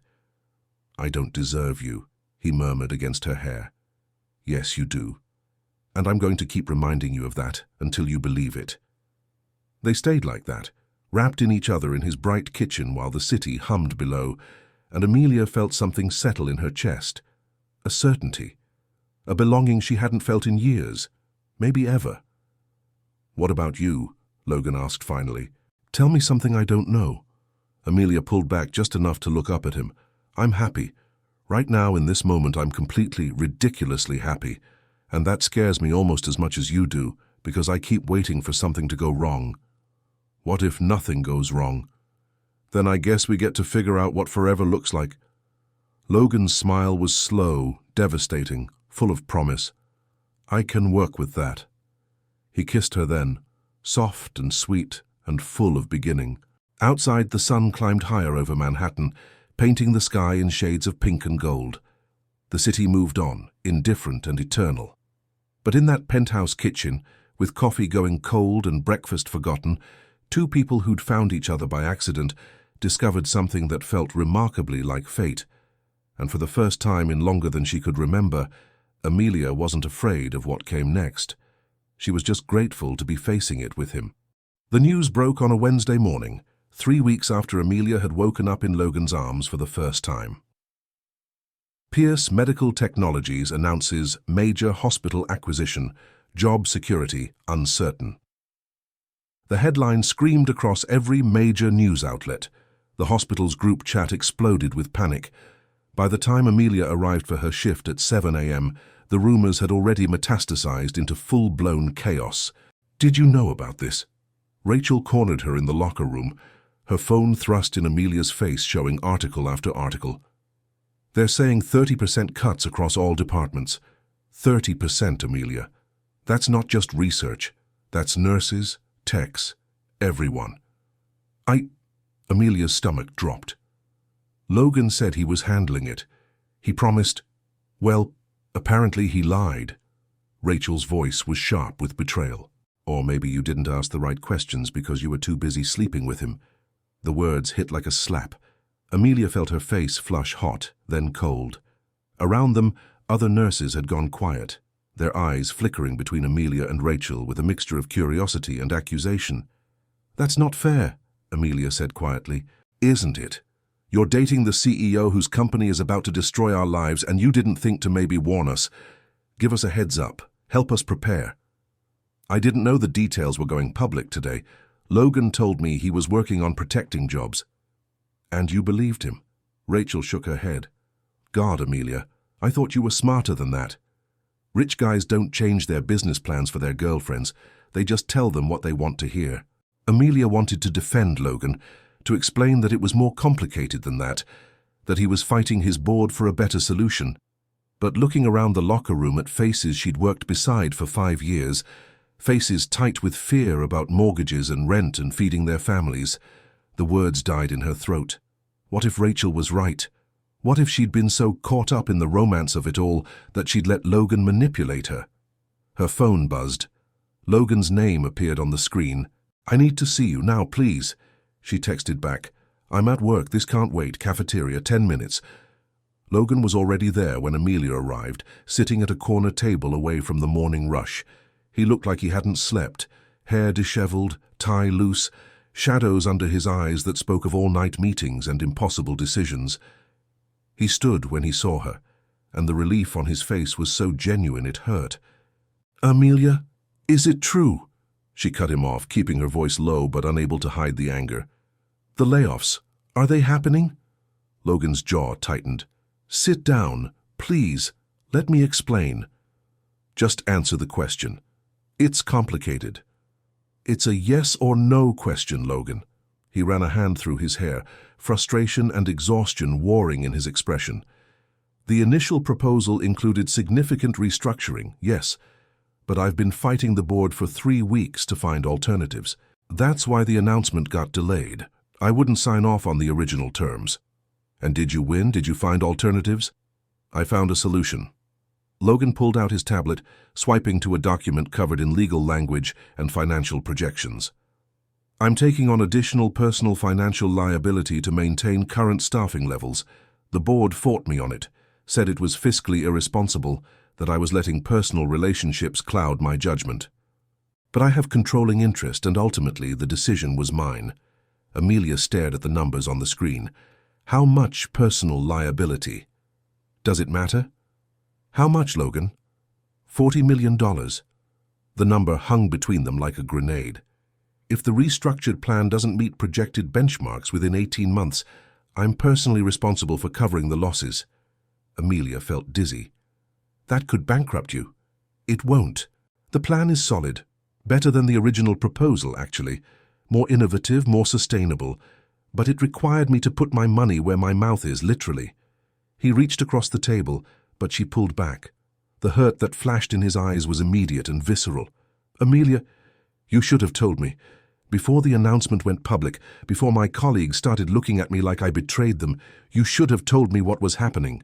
I don't deserve you, he murmured against her hair. Yes, you do. And I'm going to keep reminding you of that until you believe it. They stayed like that, wrapped in each other in his bright kitchen while the city hummed below, and Amelia felt something settle in her chest. A certainty. A belonging she hadn't felt in years, maybe ever. What about you? Logan asked finally. Tell me something I don't know. Amelia pulled back just enough to look up at him. I'm happy. Right now, in this moment, I'm completely, ridiculously happy. And that scares me almost as much as you do, because I keep waiting for something to go wrong. What if nothing goes wrong? Then I guess we get to figure out what forever looks like. Logan's smile was slow, devastating, full of promise. I can work with that. He kissed her then, soft and sweet and full of beginning. Outside, the sun climbed higher over Manhattan, painting the sky in shades of pink and gold. The city moved on, indifferent and eternal. But in that penthouse kitchen, with coffee going cold and breakfast forgotten, two people who'd found each other by accident discovered something that felt remarkably like fate. And for the first time in longer than she could remember, Amelia wasn't afraid of what came next. She was just grateful to be facing it with him. The news broke on a Wednesday morning, 3 weeks after Amelia had woken up in Logan's arms for the first time. Pierce Medical Technologies announces major hospital acquisition, job security uncertain. The headline screamed across every major news outlet. The hospital's group chat exploded with panic. By the time Amelia arrived for her shift at 7 a.m., the rumors had already metastasized into full-blown chaos. "Did you know about this?" Rachel cornered her in the locker room, her phone thrust in Amelia's face showing article after article. "They're saying 30% cuts across all departments." 30%, Amelia. That's not just research. That's nurses, techs, everyone. Amelia's stomach dropped. Logan said he was handling it. He promised, well, apparently he lied. Rachel's voice was sharp with betrayal. Or maybe you didn't ask the right questions because you were too busy sleeping with him. The words hit like a slap. Amelia felt her face flush hot, then cold. Around them, other nurses had gone quiet, their eyes flickering between Amelia and Rachel with a mixture of curiosity and accusation. "That's not fair," Amelia said quietly. "Isn't it? You're dating the CEO whose company is about to destroy our lives, and you didn't think to maybe warn us. Give us a heads up. Help us prepare." "I didn't know the details were going public today. Logan told me he was working on protecting jobs." "And you believed him?" Rachel shook her head. "God, Amelia, I thought you were smarter than that. Rich guys don't change their business plans for their girlfriends. They just tell them what they want to hear." Amelia wanted to defend Logan, to explain that it was more complicated than that he was fighting his board for a better solution. But looking around the locker room at faces she'd worked beside for 5 years, faces tight with fear about mortgages and rent and feeding their families, the words died in her throat. What if Rachel was right? What if she'd been so caught up in the romance of it all that she'd let Logan manipulate her? Her phone buzzed. Logan's name appeared on the screen. "I need to see you now, please." She texted back, "I'm at work, this can't wait, cafeteria, 10 minutes. Logan was already there when Amelia arrived, sitting at a corner table away from the morning rush. He looked like he hadn't slept, hair disheveled, tie loose, shadows under his eyes that spoke of all-night meetings and impossible decisions. He stood when he saw her, and the relief on his face was so genuine it hurt. "Amelia, is it true?" She cut him off, keeping her voice low but unable to hide the anger. "The layoffs, are they happening?" Logan's jaw tightened. "Sit down, please. Let me explain." "Just answer the question. It's complicated." "It's a yes or no question, Logan." He ran a hand through his hair, frustration and exhaustion warring in his expression. "The initial proposal included significant restructuring, yes, but I've been fighting the board for 3 weeks to find alternatives. That's why the announcement got delayed. I wouldn't sign off on the original terms." "And did you win? Did you find alternatives?" "I found a solution." Logan pulled out his tablet, swiping to a document covered in legal language and financial projections. "I'm taking on additional personal financial liability to maintain current staffing levels. The board fought me on it, said it was fiscally irresponsible, that I was letting personal relationships cloud my judgment. But I have controlling interest, and ultimately the decision was mine." Amelia stared at the numbers on the screen. "How much personal liability? Does it matter?" "How much, Logan?" $40 million. The number hung between them like a grenade. "If the restructured plan doesn't meet projected benchmarks within 18 months, I'm personally responsible for covering the losses." Amelia felt dizzy. "That could bankrupt you." "It won't. The plan is solid. Better than the original proposal, actually. More innovative, more sustainable. But it required me to put my money where my mouth is, literally." He reached across the table, but she pulled back. The hurt that flashed in his eyes was immediate and visceral. "Amelia, you should have told me. Before the announcement went public, before my colleagues started looking at me like I betrayed them, you should have told me what was happening."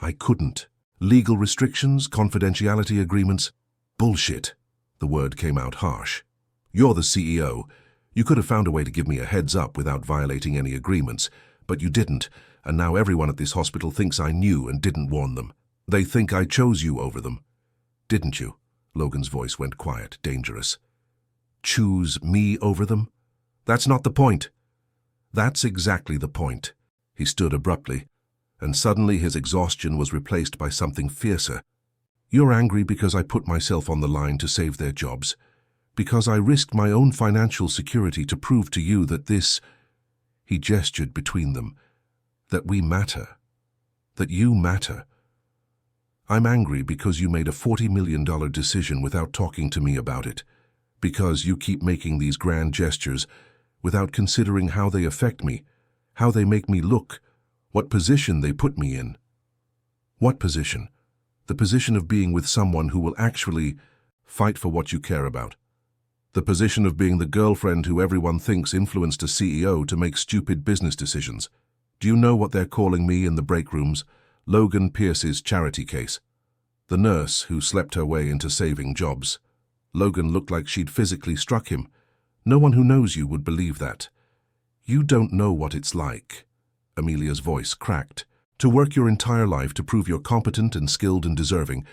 "I couldn't. Legal restrictions, confidentiality agreements." Bullshit. The word came out harsh. You're the CEO. You could have found a way to give me a heads up without violating any agreements, but you didn't, and now everyone at this hospital thinks I knew and didn't warn them. They think I chose you over them. Didn't you? Logan's voice went quiet, dangerous. Choose me over them? That's not the point. That's exactly the point. He stood abruptly, and suddenly his exhaustion was replaced by something fiercer. You're angry because I put myself on the line to save their jobs, because I risked my own financial security to prove to you that this, he gestured between them, that we matter, that you matter. I'm angry because you made a $40 million decision without talking to me about it, because you keep making these grand gestures without considering how they affect me, how they make me look, what position they put me in. What position? The position of being with someone who will actually fight for what you care about. The position of being the girlfriend who everyone thinks influenced a CEO to make stupid business decisions. Do you know what they're calling me in the break rooms? Logan Pierce's charity case. The nurse who slept her way into saving jobs. Logan looked like she'd physically struck him. No one who knows you would believe that. You don't know what it's like. Amelia's voice cracked. To work your entire life to prove you're competent and skilled and deserving,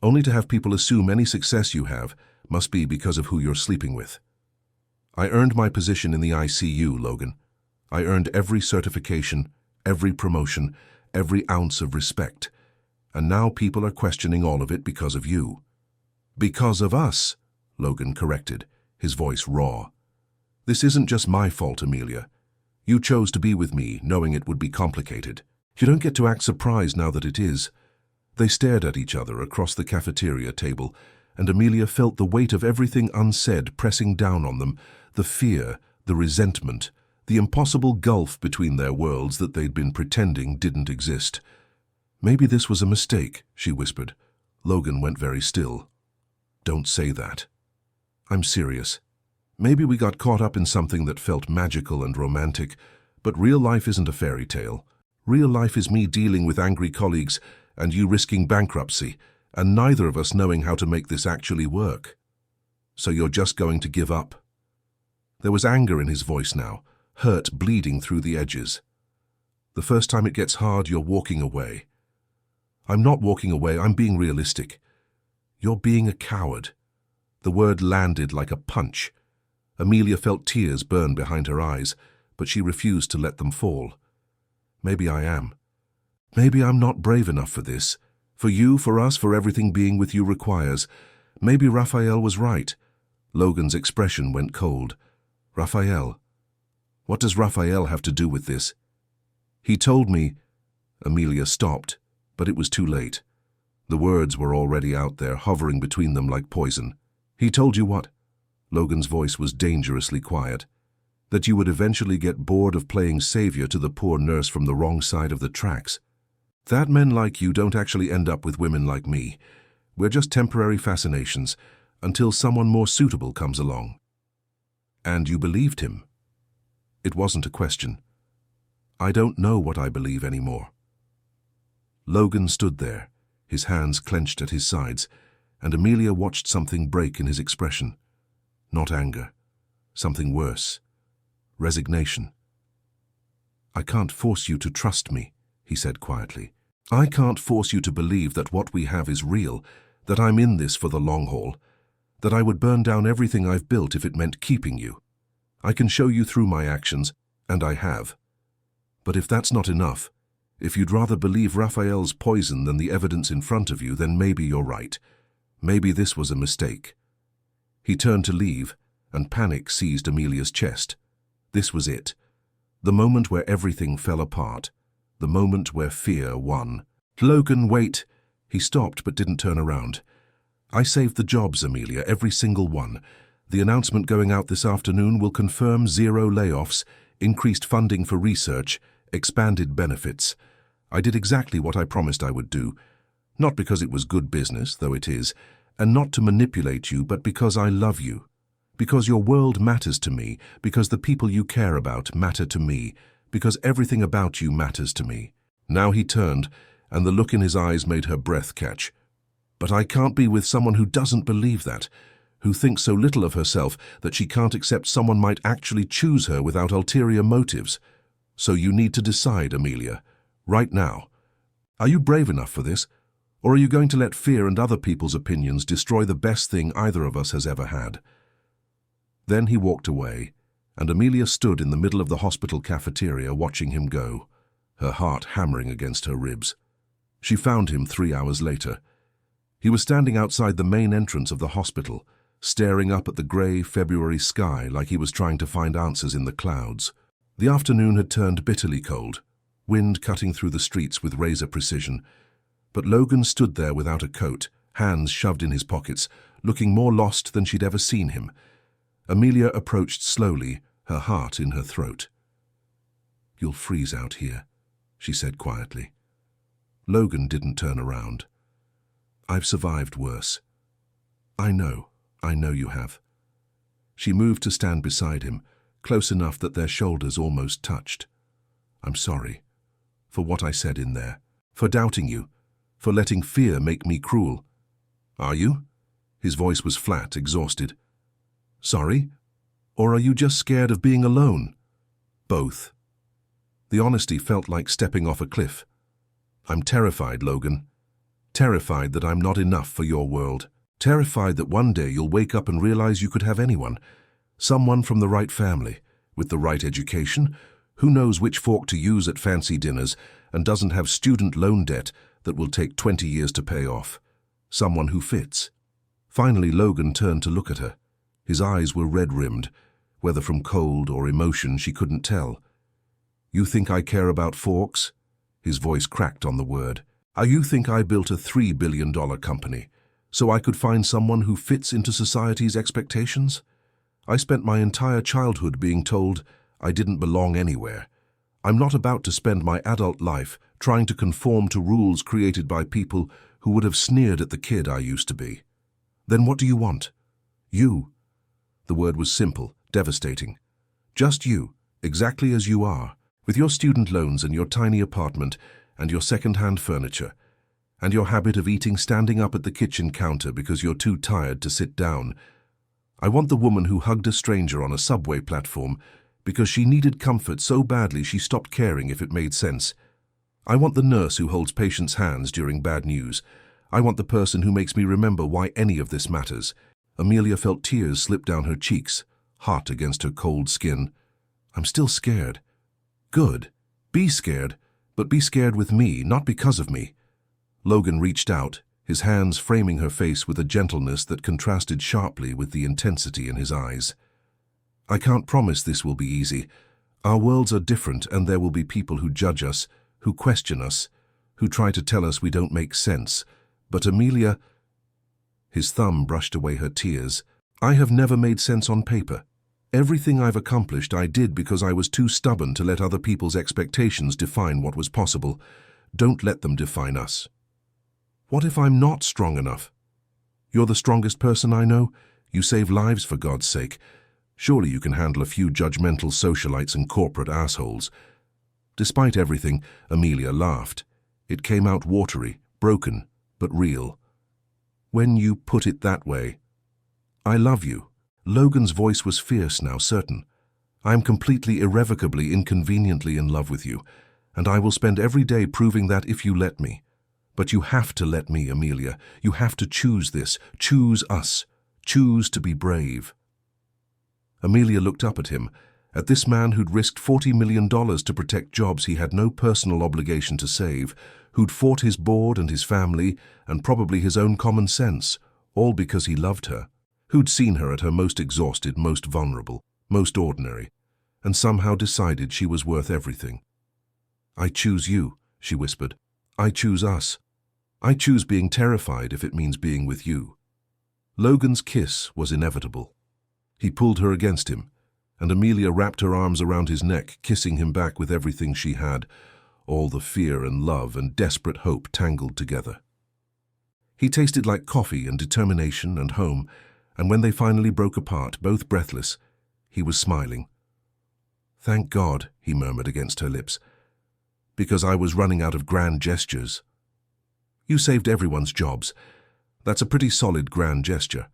only to have people assume any success you have must be because of who you're sleeping with. I earned my position in the ICU, Logan. I earned every certification, every promotion, every ounce of respect. And now people are questioning all of it because of you. Because of us, Logan corrected, his voice raw. This isn't just my fault, Amelia. You chose to be with me, knowing it would be complicated. You don't get to act surprised now that it is. They stared at each other across the cafeteria table, and Amelia felt the weight of everything unsaid pressing down on them, the fear, the resentment, the impossible gulf between their worlds that they'd been pretending didn't exist. Maybe this was a mistake, she whispered. Logan went very still. Don't say that. I'm serious. Maybe we got caught up in something that felt magical and romantic, but real life isn't a fairy tale. Real life is me dealing with angry colleagues and you risking bankruptcy, and neither of us knowing how to make this actually work. So you're just going to give up? There was anger in his voice now, hurt bleeding through the edges. The first time it gets hard, you're walking away. I'm not walking away, I'm being realistic. You're being a coward. The word landed like a punch. Amelia felt tears burn behind her eyes, but she refused to let them fall. Maybe I am. Maybe I'm not brave enough for this. For you, for us, for everything being with you requires. Maybe Raphael was right. Logan's expression went cold. Raphael? What does Raphael have to do with this? He told me. Amelia stopped, but it was too late. The words were already out there, hovering between them like poison. He told you what? Logan's voice was dangerously quiet. That you would eventually get bored of playing savior to the poor nurse from the wrong side of the tracks. That men like you don't actually end up with women like me. We're just temporary fascinations, until someone more suitable comes along. And you believed him. It wasn't a question. I don't know what I believe anymore. Logan stood there, his hands clenched at his sides, and Amelia watched something break in his expression. Not anger. Something worse. Resignation. I can't force you to trust me, he said quietly. I can't force you to believe that what we have is real, that I'm in this for the long haul, that I would burn down everything I've built if it meant keeping you. I can show you through my actions, and I have. But if that's not enough, if you'd rather believe Raphael's poison than the evidence in front of you, then maybe you're right. Maybe this was a mistake. He turned to leave, and panic seized Amelia's chest. This was it. The moment where everything fell apart. The moment where fear won. Logan, wait! He stopped but didn't turn around. I saved the jobs, Amelia, every single one. The announcement going out this afternoon will confirm 0 layoffs, increased funding for research, expanded benefits. I did exactly what I promised I would do. Not because it was good business, though it is, and not to manipulate you, but because I love you. Because your world matters to me, because the people you care about matter to me, because everything about you matters to me. Now he turned, and the look in his eyes made her breath catch. But I can't be with someone who doesn't believe that, who thinks so little of herself that she can't accept someone might actually choose her without ulterior motives. So you need to decide, Amelia, right now. Are you brave enough for this? Or are you going to let fear and other people's opinions destroy the best thing either of us has ever had? Then he walked away, and Amelia stood in the middle of the hospital cafeteria watching him go, her heart hammering against her ribs. She found him 3 hours later. He was standing outside the main entrance of the hospital, staring up at the grey February sky like he was trying to find answers in the clouds. The afternoon had turned bitterly cold, wind cutting through the streets with razor precision. But Logan stood there without a coat, hands shoved in his pockets, looking more lost than she'd ever seen him. Amelia approached slowly, her heart in her throat. "You'll freeze out here," she said quietly. Logan didn't turn around. "I've survived worse." I know you have." She moved to stand beside him, close enough that their shoulders almost touched. "I'm sorry for what I said in there, for doubting you, for letting fear make me cruel." "Are you?" His voice was flat, exhausted. "Sorry? Or are you just scared of being alone?" "Both." The honesty felt like stepping off a cliff. "I'm terrified, Logan. Terrified that I'm not enough for your world. Terrified that one day you'll wake up and realize you could have anyone. Someone from the right family, with the right education, who knows which fork to use at fancy dinners, and doesn't have student loan debt that will take 20 years to pay off. Someone who fits." Finally, Logan turned to look at her. His eyes were red-rimmed, whether from cold or emotion she couldn't tell. "You think I care about forks?" His voice cracked on the word. "You think I built a $3 billion company so I could find someone who fits into society's expectations? I spent my entire childhood being told I didn't belong anywhere. I'm not about to spend my adult life trying to conform to rules created by people who would have sneered at the kid I used to be." "Then what do you want?" "You." The word was simple, devastating. "Just you, exactly as you are, with your student loans and your tiny apartment and your second-hand furniture, and your habit of eating standing up at the kitchen counter because you're too tired to sit down. I want the woman who hugged a stranger on a subway platform because she needed comfort so badly she stopped caring if it made sense. I want the nurse who holds patients' hands during bad news. I want the person who makes me remember why any of this matters." Amelia felt tears slip down her cheeks, hot against her cold skin. "I'm still scared." "Good. Be scared, but be scared with me, not because of me." Logan reached out, his hands framing her face with a gentleness that contrasted sharply with the intensity in his eyes. "I can't promise this will be easy. Our worlds are different, and there will be people who judge us, who question us, who try to tell us we don't make sense. But Amelia—" His thumb brushed away her tears. "I have never made sense on paper. Everything I've accomplished I did because I was too stubborn to let other people's expectations define what was possible. Don't let them define us." "What if I'm not strong enough?" "You're the strongest person I know. You save lives, for God's sake. Surely you can handle a few judgmental socialites and corporate assholes." Despite everything, Amelia laughed. It came out watery, broken, but real. "When you put it that way, I love you." Logan's voice was fierce now, certain. "I'm completely, irrevocably, inconveniently in love with you, and I will spend every day proving that if you let me. But you have to let me, Amelia. You have to choose this. Choose us. Choose to be brave." Amelia looked up at him, at this man who'd risked $40 million to protect jobs he had no personal obligation to save, who'd fought his board and his family, and probably his own common sense, all because he loved her, who'd seen her at her most exhausted, most vulnerable, most ordinary, and somehow decided she was worth everything. "I choose you," she whispered. "I choose us. I choose being terrified if it means being with you." Logan's kiss was inevitable. He pulled her against him, and Amelia wrapped her arms around his neck, kissing him back with everything she had, all the fear and love and desperate hope tangled together. He tasted like coffee and determination and home, and when they finally broke apart, both breathless, he was smiling. "Thank God," he murmured against her lips, "because I was running out of grand gestures. You saved everyone's jobs. That's a pretty solid grand gesture.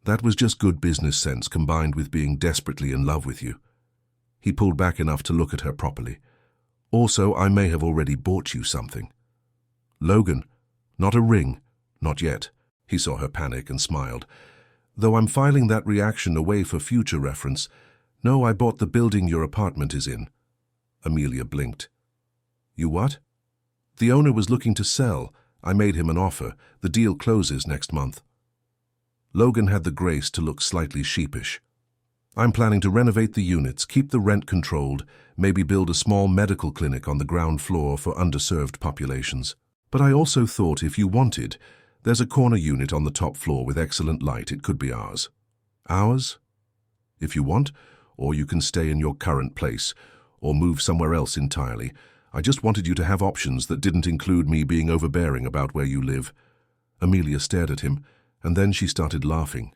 That was just good business sense combined with being desperately in love with you. He pulled back enough to look at her properly. Also, I may have already bought you something. Logan, not a ring, not yet. He saw her panic and smiled. Though I'm filing that reaction away for future reference. No, I bought the building your apartment is in. Amelia blinked. You what? The owner was looking to sell. I made him an offer. The deal closes next month. Logan had the grace to look slightly sheepish. I'm planning to renovate the units, keep the rent controlled, maybe build a small medical clinic on the ground floor for underserved populations. But I also thought if you wanted, there's a corner unit on the top floor with excellent light. It could be ours. Ours? If you want, or you can stay in your current place, or move somewhere else entirely. I just wanted you to have options that didn't include me being overbearing about where you live. Amelia stared at him, and then she started laughing.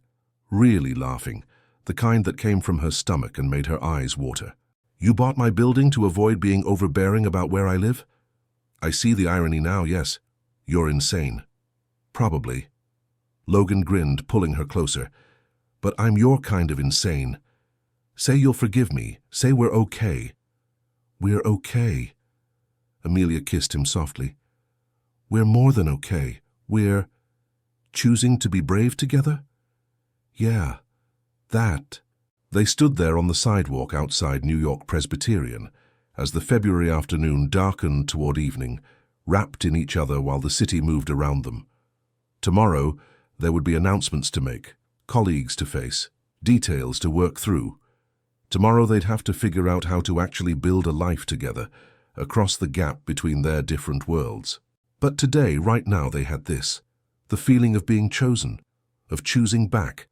Really laughing. The kind that came from her stomach and made her eyes water. You bought my building to avoid being overbearing about where I live? I see the irony now, yes. You're insane. Probably. Logan grinned, pulling her closer. But I'm your kind of insane. Say you'll forgive me. Say we're okay. We're okay. Amelia kissed him softly. We're more than okay. We're choosing to be brave together? Yeah, that. They stood there on the sidewalk outside New York Presbyterian as the February afternoon darkened toward evening, wrapped in each other while the city moved around them. Tomorrow, there would be announcements to make, colleagues to face, details to work through. Tomorrow they'd have to figure out how to actually build a life together, across the gap between their different worlds. But today, right now, they had this, the feeling of being chosen, of choosing back,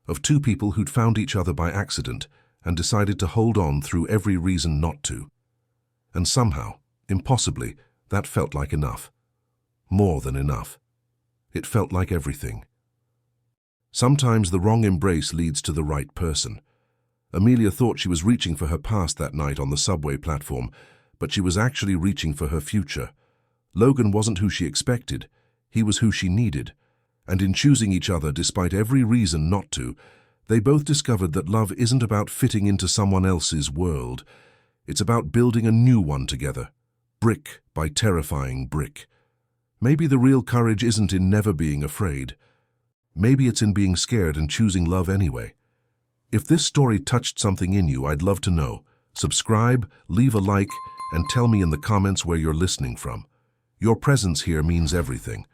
of two people who'd found each other by accident and decided to hold on through every reason not to. And somehow, impossibly, that felt like enough. More than enough. It felt like everything. Sometimes the wrong embrace leads to the right person. Amelia thought she was reaching for her past that night on the subway platform, but she was actually reaching for her future. Logan wasn't who she expected. He was who she needed. And in choosing each other despite every reason not to, they both discovered that love isn't about fitting into someone else's world. It's about building a new one together, brick by terrifying brick. Maybe the real courage isn't in never being afraid. Maybe it's in being scared and choosing love anyway. If this story touched something in you, I'd love to know. Subscribe, leave a like, and tell me in the comments where you're listening from. Your presence here means everything.